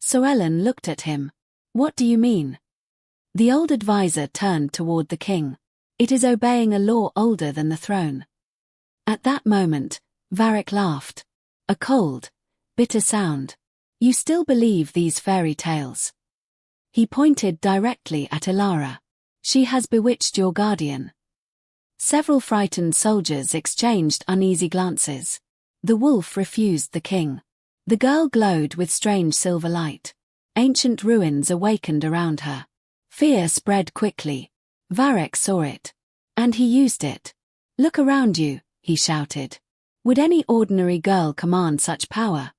Speaker 1: Caelan looked at him. "What do you mean?" The old advisor turned toward the king. "It is obeying a law older than the throne." At that moment, Varric laughed. A cold, bitter sound. "You still believe these fairy tales?" He pointed directly at Elara. "She has bewitched your guardian." Several frightened soldiers exchanged uneasy glances. The wolf refused the king. The girl glowed with strange silver light. Ancient ruins awakened around her. Fear spread quickly. Varric saw it. And he used it. "Look around you," he shouted. "Would any ordinary girl command such power?"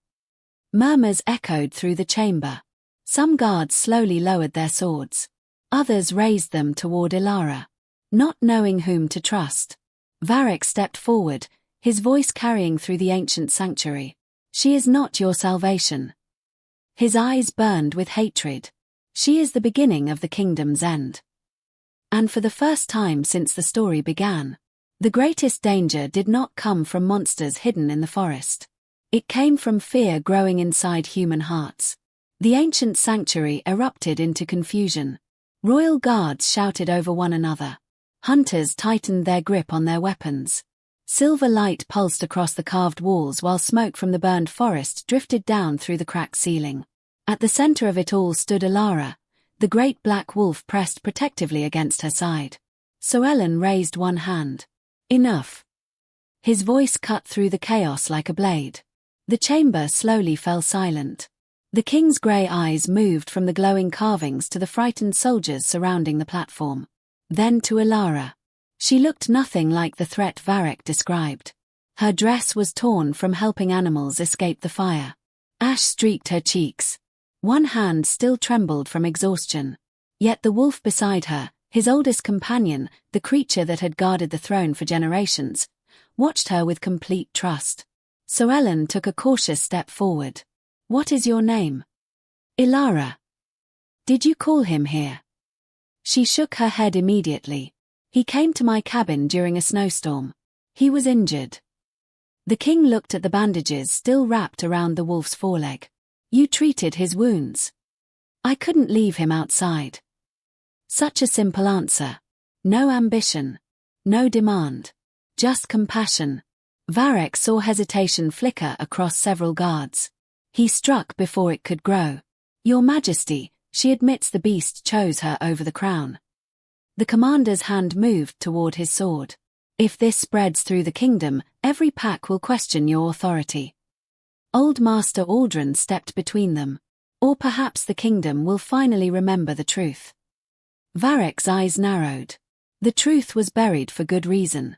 Speaker 1: Murmurs echoed through the chamber. Some guards slowly lowered their swords. Others raised them toward Elara, not knowing whom to trust. Varric stepped forward, his voice carrying through the ancient sanctuary. "She is not your salvation." His eyes burned with hatred. "She is the beginning of the kingdom's end." And for the first time since the story began, the greatest danger did not come from monsters hidden in the forest. It came from fear growing inside human hearts. The ancient sanctuary erupted into confusion. Royal guards shouted over one another. Hunters tightened their grip on their weapons. Silver light pulsed across the carved walls while smoke from the burned forest drifted down through the cracked ceiling. At the center of it all stood Elara, the great black wolf pressed protectively against her side. Caelan raised one hand. "Enough." His voice cut through the chaos like a blade. The chamber slowly fell silent. The king's grey eyes moved from the glowing carvings to the frightened soldiers surrounding the platform. Then to Elara. She looked nothing like the threat Varric described. Her dress was torn from helping animals escape the fire. Ash streaked her cheeks. One hand still trembled from exhaustion. Yet the wolf beside her, his oldest companion, the creature that had guarded the throne for generations, watched her with complete trust. Caelan took a cautious step forward. "What is your name?" "Elara." "Did you call him here?" She shook her head immediately. "He came to my cabin during a snowstorm. He was injured." The king looked at the bandages still wrapped around the wolf's foreleg. "You treated his wounds." "I couldn't leave him outside." Such a simple answer. No ambition. No demand. Just compassion. Varric saw hesitation flicker across several guards. He struck before it could grow. "Your Majesty," she admits the beast chose her over the crown. The commander's hand moved toward his sword. "If this spreads through the kingdom, every pack will question your authority." Old Master Aldrin stepped between them. "Or perhaps the kingdom will finally remember the truth." Varric's eyes narrowed. The truth was buried for good reason.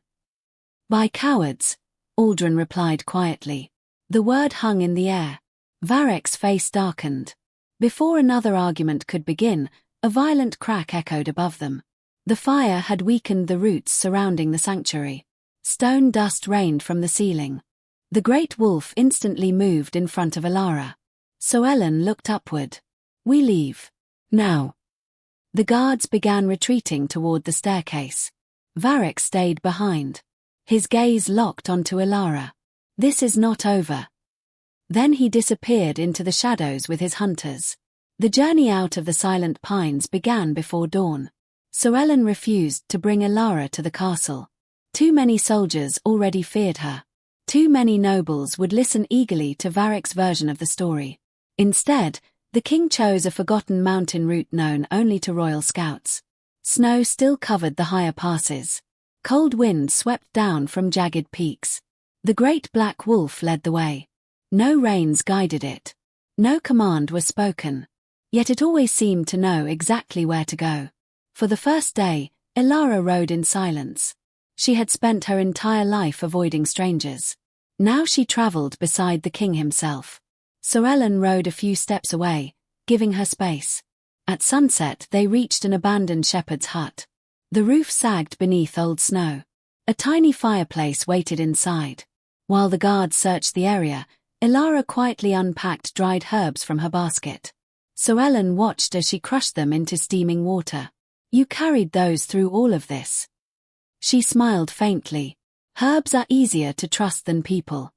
Speaker 1: "By cowards," Aldrin replied quietly. The word hung in the air. Varric's face darkened. Before another argument could begin, a violent crack echoed above them. The fire had weakened the roots surrounding the sanctuary. Stone dust rained from the ceiling. The great wolf instantly moved in front of Elara. Caelan looked upward. "We leave. Now." The guards began retreating toward the staircase. Varric stayed behind. His gaze locked onto Elara. "This is not over." Then he disappeared into the shadows with his hunters. The journey out of the silent pines began before dawn. Caelan refused to bring Elara to the castle. Too many soldiers already feared her. Too many nobles would listen eagerly to Varric's version of the story. Instead, the king chose a forgotten mountain route known only to royal scouts. Snow still covered the higher passes. Cold winds swept down from jagged peaks. The great black wolf led the way. No reins guided it. No command was spoken. Yet it always seemed to know exactly where to go. For the first day, Elara rode in silence. She had spent her entire life avoiding strangers. Now she traveled beside the king himself. Caelan rode a few steps away, giving her space. At sunset they reached an abandoned shepherd's hut. The roof sagged beneath old snow. A tiny fireplace waited inside. While the guards searched the area, Elara quietly unpacked dried herbs from her basket. Caelan watched as she crushed them into steaming water. "You carried those through all of this?" She smiled faintly. "Herbs are easier to trust than people."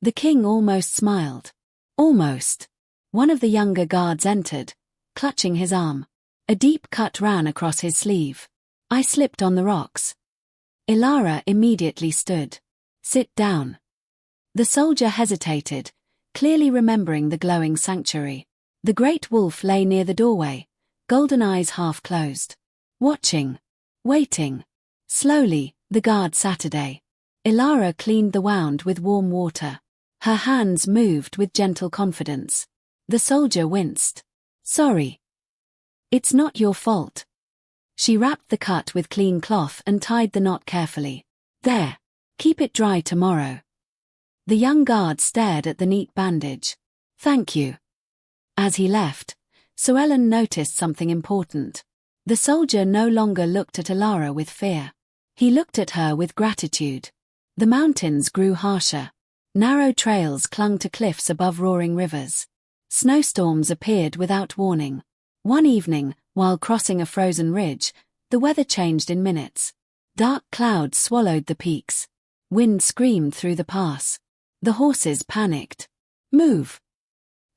Speaker 1: The king almost smiled. Almost. One of the younger guards entered, clutching his arm. A deep cut ran across his sleeve. "I slipped on the rocks." Elara immediately stood. "Sit down." The soldier hesitated, clearly remembering the glowing sanctuary. The great wolf lay near the doorway, golden eyes half closed. Watching. Waiting. Slowly, the guard Saturday. Elara cleaned the wound with warm water. Her hands moved with gentle confidence. The soldier winced. "Sorry. It's not your fault." She wrapped the cut with clean cloth and tied the knot carefully. "There. Keep it dry tomorrow." The young guard stared at the neat bandage. "Thank you." As he left, Caelan noticed something important. The soldier no longer looked at Elara with fear. He looked at her with gratitude. The mountains grew harsher. Narrow trails clung to cliffs above roaring rivers. Snowstorms appeared without warning. One evening, while crossing a frozen ridge, the weather changed in minutes. Dark clouds swallowed the peaks. Wind screamed through the pass. The horses panicked. "Move!"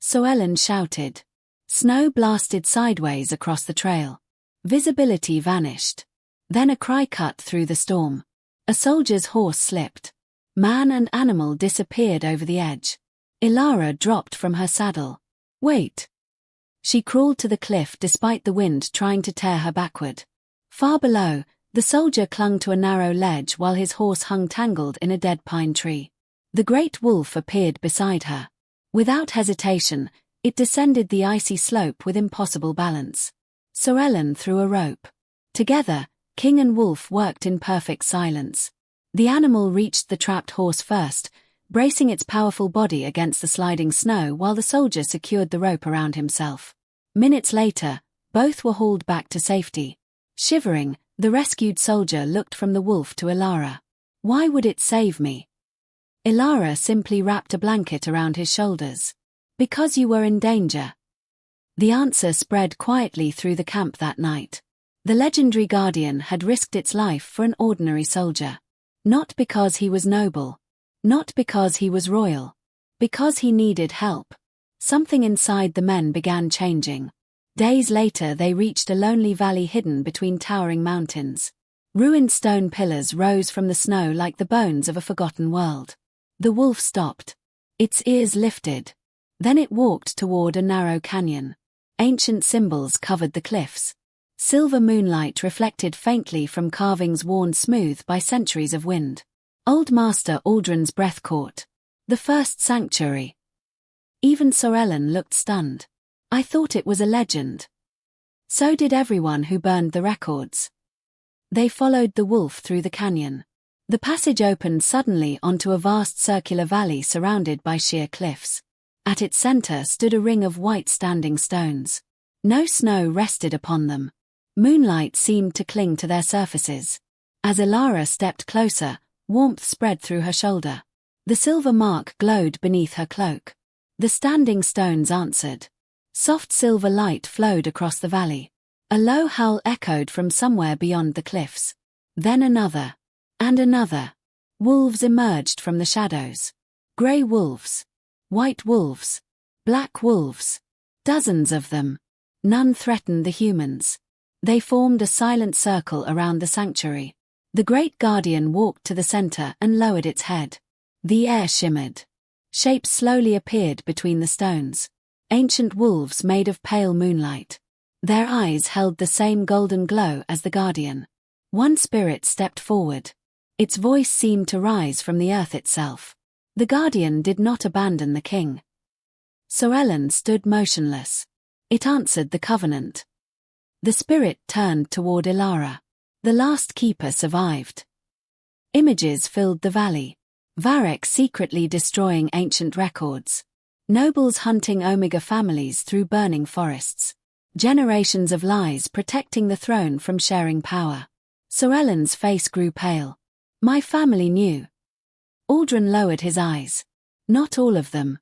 Speaker 1: Caelan shouted. Snow blasted sideways across the trail. Visibility vanished. Then a cry cut through the storm. A soldier's horse slipped. Man and animal disappeared over the edge. Elara dropped from her saddle. "Wait!" She crawled to the cliff despite the wind trying to tear her backward. Far below, the soldier clung to a narrow ledge while his horse hung tangled in a dead pine tree. The great wolf appeared beside her. Without hesitation, it descended the icy slope with impossible balance. Caelan threw a rope. Together, king and wolf worked in perfect silence. The animal reached the trapped horse first, bracing its powerful body against the sliding snow while the soldier secured the rope around himself. Minutes later, both were hauled back to safety. Shivering, the rescued soldier looked from the wolf to Elara. "Why would it save me?" Elara simply wrapped a blanket around his shoulders. "Because you were in danger." The answer spread quietly through the camp that night. The legendary guardian had risked its life for an ordinary soldier. Not because he was noble. Not because he was royal. Because he needed help. Something inside the men began changing. Days later they reached a lonely valley hidden between towering mountains. Ruined stone pillars rose from the snow like the bones of a forgotten world. The wolf stopped. Its ears lifted. Then it walked toward a narrow canyon. Ancient symbols covered the cliffs. Silver moonlight reflected faintly from carvings worn smooth by centuries of wind. Old Master Aldrin's breath caught. The first sanctuary. Even Caelan looked stunned. "I thought it was a legend." So did everyone who burned the records. They followed the wolf through the canyon. The passage opened suddenly onto a vast circular valley surrounded by sheer cliffs. At its center stood a ring of white standing stones. No snow rested upon them. Moonlight seemed to cling to their surfaces. As Elara stepped closer, warmth spread through her shoulder. The silver mark glowed beneath her cloak. The standing stones answered. Soft silver light flowed across the valley. A low howl echoed from somewhere beyond the cliffs. Then another. And another. Wolves emerged from the shadows. Grey wolves. White wolves. Black wolves. Dozens of them. None threatened the humans. They formed a silent circle around the sanctuary. The great guardian walked to the center and lowered its head. The air shimmered. Shapes slowly appeared between the stones. Ancient wolves made of pale moonlight. Their eyes held the same golden glow as the guardian. One spirit stepped forward. Its voice seemed to rise from the earth itself. The guardian did not abandon the king. Caelan stood motionless. It answered the covenant. The spirit turned toward Elara. The last keeper survived. Images filled the valley. Varek secretly destroying ancient records. Nobles hunting Omega families through burning forests. Generations of lies protecting the throne from sharing power. Caelan's face grew pale. My family knew. Aldrin lowered his eyes. Not all of them.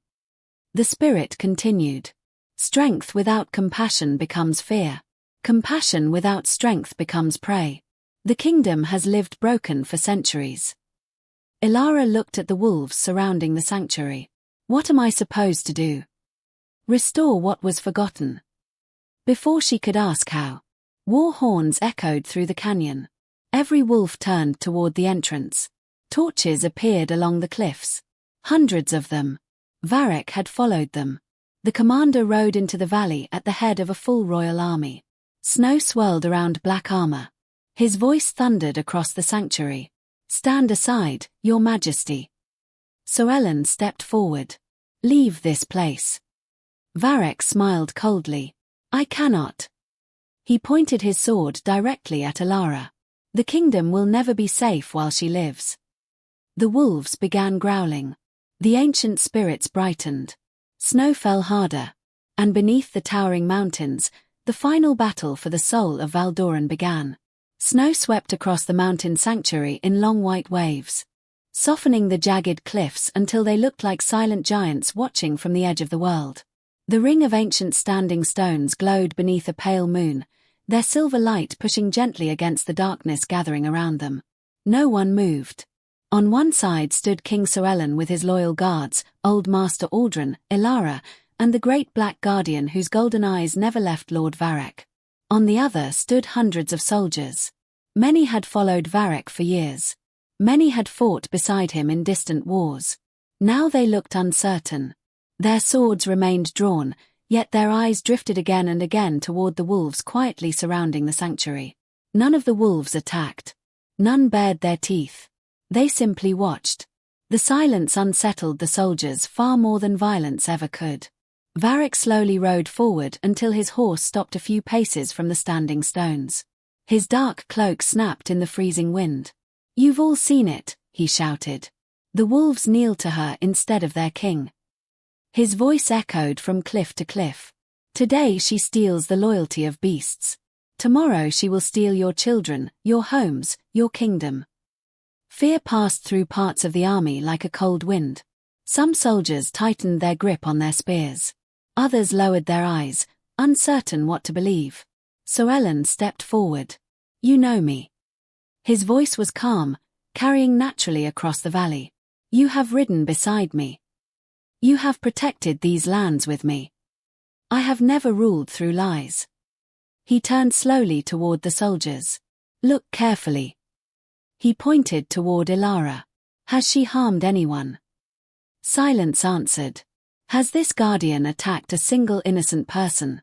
Speaker 1: The spirit continued. Strength without compassion becomes fear. Compassion without strength becomes prey. The kingdom has lived broken for centuries. Elara looked at the wolves surrounding the sanctuary. What am I supposed to do? Restore what was forgotten. Before she could ask how, war horns echoed through the canyon. Every wolf turned toward the entrance. Torches appeared along the cliffs. Hundreds of them. Varek had followed them. The commander rode into the valley at the head of a full royal army. Snow swirled around black armor. His voice thundered across the sanctuary. Stand aside, your majesty. Caelan stepped forward. Leave this place. Varek smiled coldly. I cannot. He pointed his sword directly at Elara. The kingdom will never be safe while she lives. The wolves began growling. The ancient spirits brightened. Snow fell harder. And beneath the towering mountains, the final battle for the soul of Valdoren began. Snow swept across the mountain sanctuary in long white waves, softening the jagged cliffs until they looked like silent giants watching from the edge of the world. The ring of ancient standing stones glowed beneath a pale moon, their silver light pushing gently against the darkness gathering around them. No one moved. On one side stood King Caelan with his loyal guards, Old Master Aldrin, Elara, and the great black guardian whose golden eyes never left Lord Varek. On the other stood hundreds of soldiers. Many had followed Varek for years. Many had fought beside him in distant wars. Now they looked uncertain. Their swords remained drawn, yet their eyes drifted again and again toward the wolves quietly surrounding the sanctuary. None of the wolves attacked. None bared their teeth. They simply watched. The silence unsettled the soldiers far more than violence ever could. Varek slowly rode forward until his horse stopped a few paces from the standing stones. His dark cloak snapped in the freezing wind. You've all seen it, he shouted. The wolves kneel to her instead of their king. His voice echoed from cliff to cliff. Today she steals the loyalty of beasts. Tomorrow she will steal your children, your homes, your kingdom. Fear passed through parts of the army like a cold wind. Some soldiers tightened their grip on their spears. Others lowered their eyes, uncertain what to believe. Caelan stepped forward. You know me. His voice was calm, carrying naturally across the valley. You have ridden beside me. You have protected these lands with me. I have never ruled through lies. He turned slowly toward the soldiers. Look carefully. He pointed toward Elara. Has she harmed anyone? Silence answered. Has this guardian attacked a single innocent person?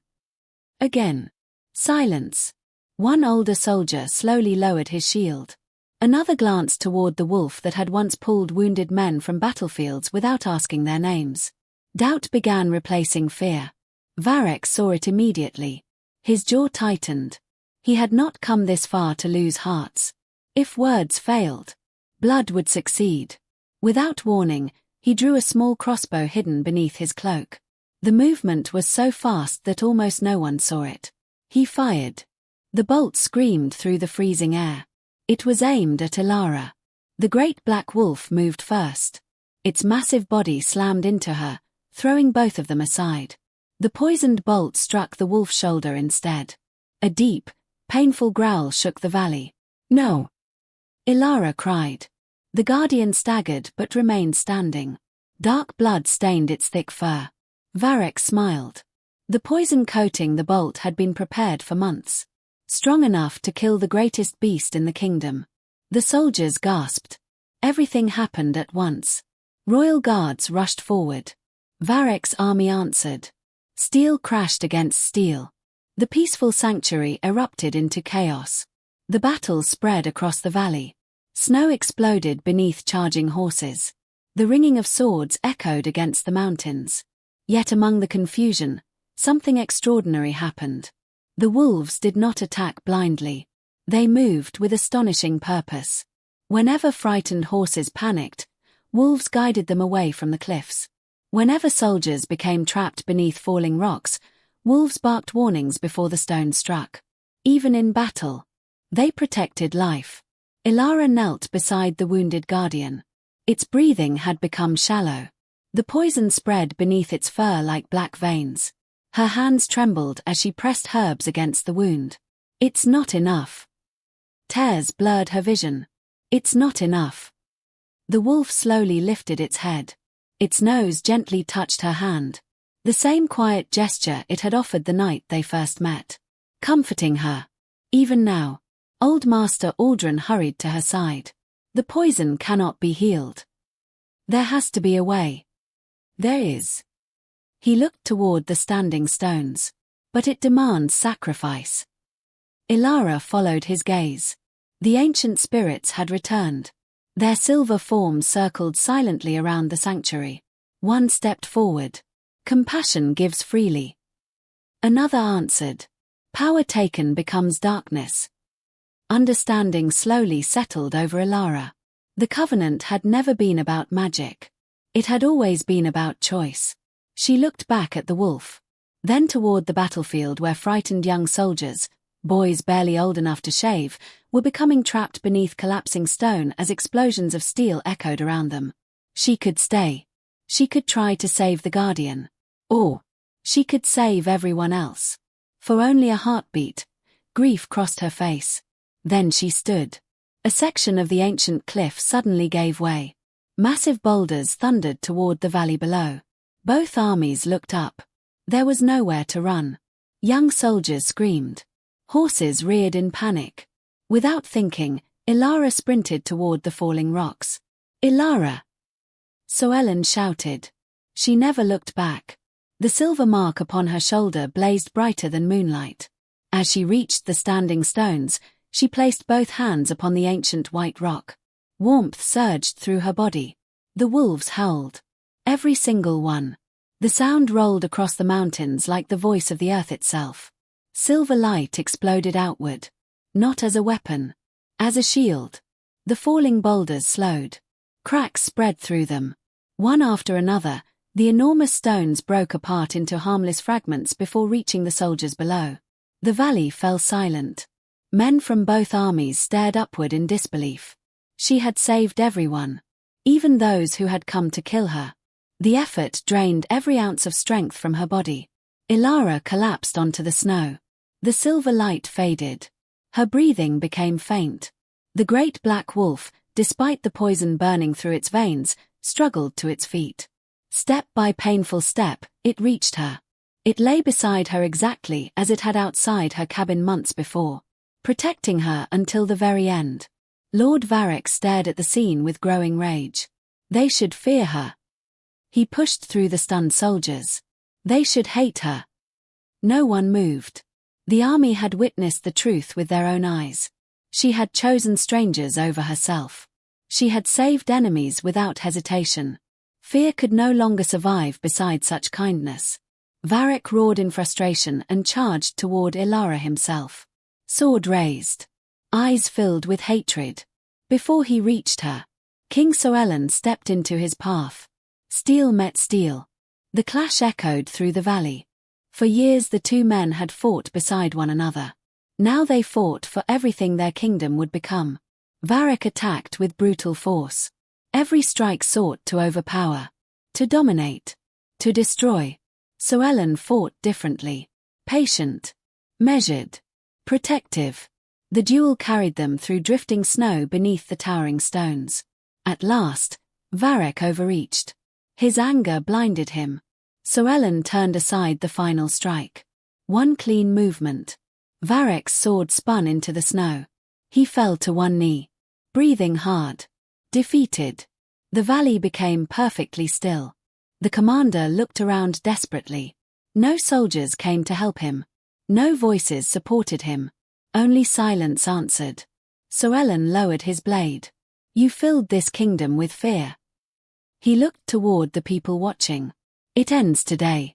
Speaker 1: Again. Silence. One older soldier slowly lowered his shield. Another glanced toward the wolf that had once pulled wounded men from battlefields without asking their names. Doubt began replacing fear. Varek saw it immediately. His jaw tightened. He had not come this far to lose hearts. If words failed, blood would succeed. Without warning, he drew a small crossbow hidden beneath his cloak. The movement was so fast that almost no one saw it. He fired. The bolt screamed through the freezing air. It was aimed at Elara. The great black wolf moved first. Its massive body slammed into her, throwing both of them aside. The poisoned bolt struck the wolf's shoulder instead. A deep, painful growl shook the valley. No! Elara cried. The guardian staggered but remained standing. Dark blood stained its thick fur. Varek smiled. The poison coating the bolt had been prepared for months. Strong enough to kill the greatest beast in the kingdom. The soldiers gasped. Everything happened at once. Royal guards rushed forward. Varek's army answered. Steel crashed against steel. The peaceful sanctuary erupted into chaos. The battle spread across the valley. Snow exploded beneath charging horses. The ringing of swords echoed against the mountains. Yet among the confusion, something extraordinary happened. The wolves did not attack blindly. They moved with astonishing purpose. Whenever frightened horses panicked, wolves guided them away from the cliffs. Whenever soldiers became trapped beneath falling rocks, wolves barked warnings before the stones struck. Even in battle, they protected life. Elara knelt beside the wounded guardian. Its breathing had become shallow. The poison spread beneath its fur like black veins. Her hands trembled as she pressed herbs against the wound. It's not enough. Tears blurred her vision. It's not enough. The wolf slowly lifted its head. Its nose gently touched her hand. The same quiet gesture it had offered the night they first met. Comforting her. Even now, Old Master Aldrin hurried to her side. The poison cannot be healed. There has to be a way. There is. He looked toward the standing stones. But it demands sacrifice. Elara followed his gaze. The ancient spirits had returned. Their silver forms circled silently around the sanctuary. One stepped forward. Compassion gives freely. Another answered. Power taken becomes darkness. Understanding slowly settled over Elara. The covenant had never been about magic. It had always been about choice. She looked back at the wolf. Then toward the battlefield where frightened young soldiers, boys barely old enough to shave, were becoming trapped beneath collapsing stone as explosions of steel echoed around them. She could stay. She could try to save the Guardian. Or she could save everyone else. For only a heartbeat, grief crossed her face. Then she stood. A section of the ancient cliff suddenly gave way. Massive boulders thundered toward the valley below. Both armies looked up. There was nowhere to run. Young soldiers screamed. Horses reared in panic. Without thinking, Elara sprinted toward the falling rocks. Elara! Caelan shouted. She never looked back. The silver mark upon her shoulder blazed brighter than moonlight. As she reached the standing stones, she placed both hands upon the ancient white rock. Warmth surged through her body. The wolves howled. Every single one. The sound rolled across the mountains like the voice of the earth itself. Silver light exploded outward. Not as a weapon. As a shield. The falling boulders slowed. Cracks spread through them. One after another, the enormous stones broke apart into harmless fragments before reaching the soldiers below. The valley fell silent. Men from both armies stared upward in disbelief. She had saved everyone. Even those who had come to kill her. The effort drained every ounce of strength from her body. Elara collapsed onto the snow. The silver light faded. Her breathing became faint. The great black wolf, despite the poison burning through its veins, struggled to its feet. Step by painful step, it reached her. It lay beside her exactly as it had outside her cabin months before, protecting her until the very end. Lord Varric stared at the scene with growing rage. They should fear her. He pushed through the stunned soldiers. They should hate her. No one moved. The army had witnessed the truth with their own eyes. She had chosen strangers over herself. She had saved enemies without hesitation. Fear could no longer survive beside such kindness. Varric roared in frustration and charged toward Elara himself. Sword raised. Eyes filled with hatred. Before he reached her, King Caelan stepped into his path. Steel met steel. The clash echoed through the valley. For years the two men had fought beside one another. Now they fought for everything their kingdom would become. Varric attacked with brutal force. Every strike sought to overpower, to dominate, to destroy. Caelan fought differently. Patient, measured, protective. The duel carried them through drifting snow beneath the towering stones. At last, Varric overreached. His anger blinded him. Caelan turned aside the final strike. One clean movement. Varric's sword spun into the snow. He fell to one knee, breathing hard. Defeated. The valley became perfectly still. The commander looked around desperately. No soldiers came to help him. No voices supported him. Only silence answered. Caelan lowered his blade. You filled this kingdom with fear. He looked toward the people watching. It ends today.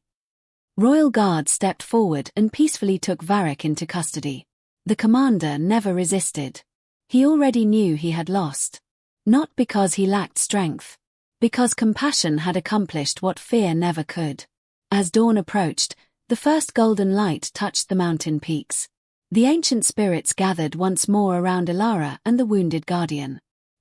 Speaker 1: Royal guards stepped forward and peacefully took Varric into custody. The commander never resisted. He already knew he had lost. Not because he lacked strength. Because compassion had accomplished what fear never could. As dawn approached, the first golden light touched the mountain peaks. The ancient spirits gathered once more around Elara and the wounded guardian.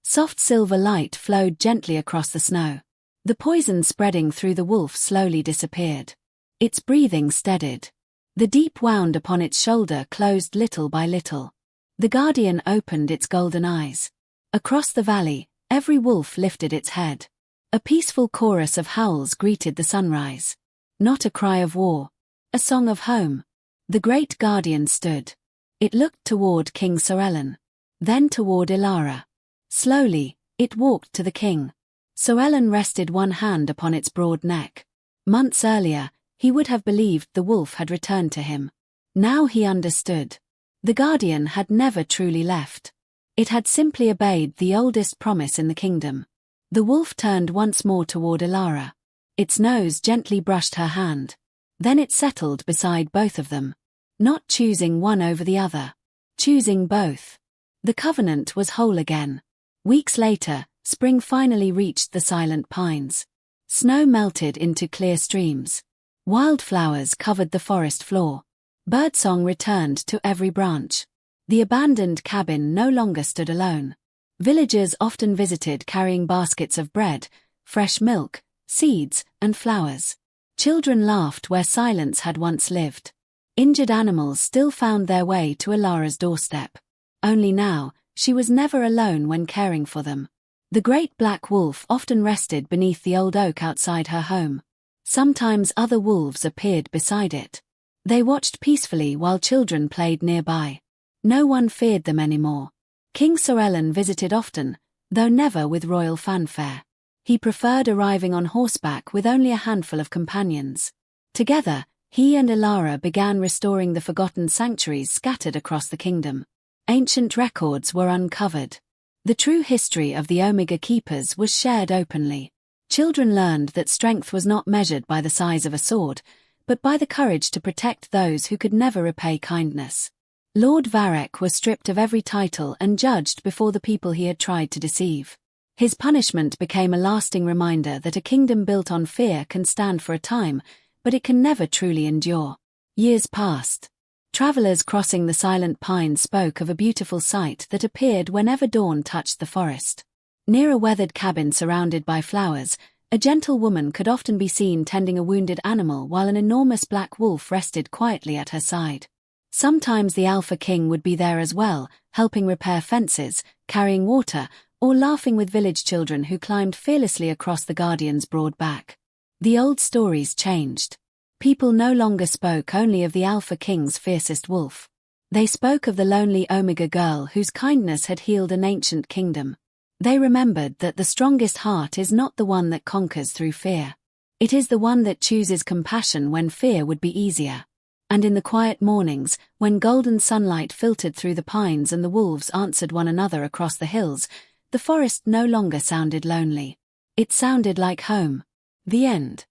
Speaker 1: Soft silver light flowed gently across the snow. The poison spreading through the wolf slowly disappeared. Its breathing steadied. The deep wound upon its shoulder closed little by little. The guardian opened its golden eyes. Across the valley, every wolf lifted its head. A peaceful chorus of howls greeted the sunrise. Not a cry of war. A song of home. The great guardian stood. It looked toward King Caelan. Then toward Elara. Slowly, it walked to the king. Caelan rested one hand upon its broad neck. Months earlier, he would have believed the wolf had returned to him. Now he understood. The guardian had never truly left. It had simply obeyed the oldest promise in the kingdom. The wolf turned once more toward Elara. Its nose gently brushed her hand. Then it settled beside both of them. Not choosing one over the other. Choosing both. The covenant was whole again. Weeks later, spring finally reached the silent pines. Snow melted into clear streams. Wildflowers covered the forest floor. Birdsong returned to every branch. The abandoned cabin no longer stood alone. Villagers often visited carrying baskets of bread, fresh milk, seeds, and flowers. Children laughed where silence had once lived. Injured animals still found their way to Elara's doorstep. Only now, she was never alone when caring for them. The great black wolf often rested beneath the old oak outside her home. Sometimes other wolves appeared beside it. They watched peacefully while children played nearby. No one feared them anymore. King Caelan visited often, though never with royal fanfare. He preferred arriving on horseback with only a handful of companions. Together, he and Elara began restoring the forgotten sanctuaries scattered across the kingdom. Ancient records were uncovered. The true history of the Omega Keepers was shared openly. Children learned that strength was not measured by the size of a sword, but by the courage to protect those who could never repay kindness. Lord Varric was stripped of every title and judged before the people he had tried to deceive. His punishment became a lasting reminder that a kingdom built on fear can stand for a time, but it can never truly endure. Years passed. Travelers crossing the silent pines spoke of a beautiful sight that appeared whenever dawn touched the forest. Near a weathered cabin surrounded by flowers, a gentle woman could often be seen tending a wounded animal while an enormous black wolf rested quietly at her side. Sometimes the Alpha King would be there as well, helping repair fences, carrying water, or laughing with village children who climbed fearlessly across the Guardian's broad back. The old stories changed. People no longer spoke only of the Alpha King's fiercest wolf. They spoke of the lonely Omega girl whose kindness had healed an ancient kingdom. They remembered that the strongest heart is not the one that conquers through fear. It is the one that chooses compassion when fear would be easier. And in the quiet mornings, when golden sunlight filtered through the pines and the wolves answered one another across the hills, the forest no longer sounded lonely. It sounded like home. The end.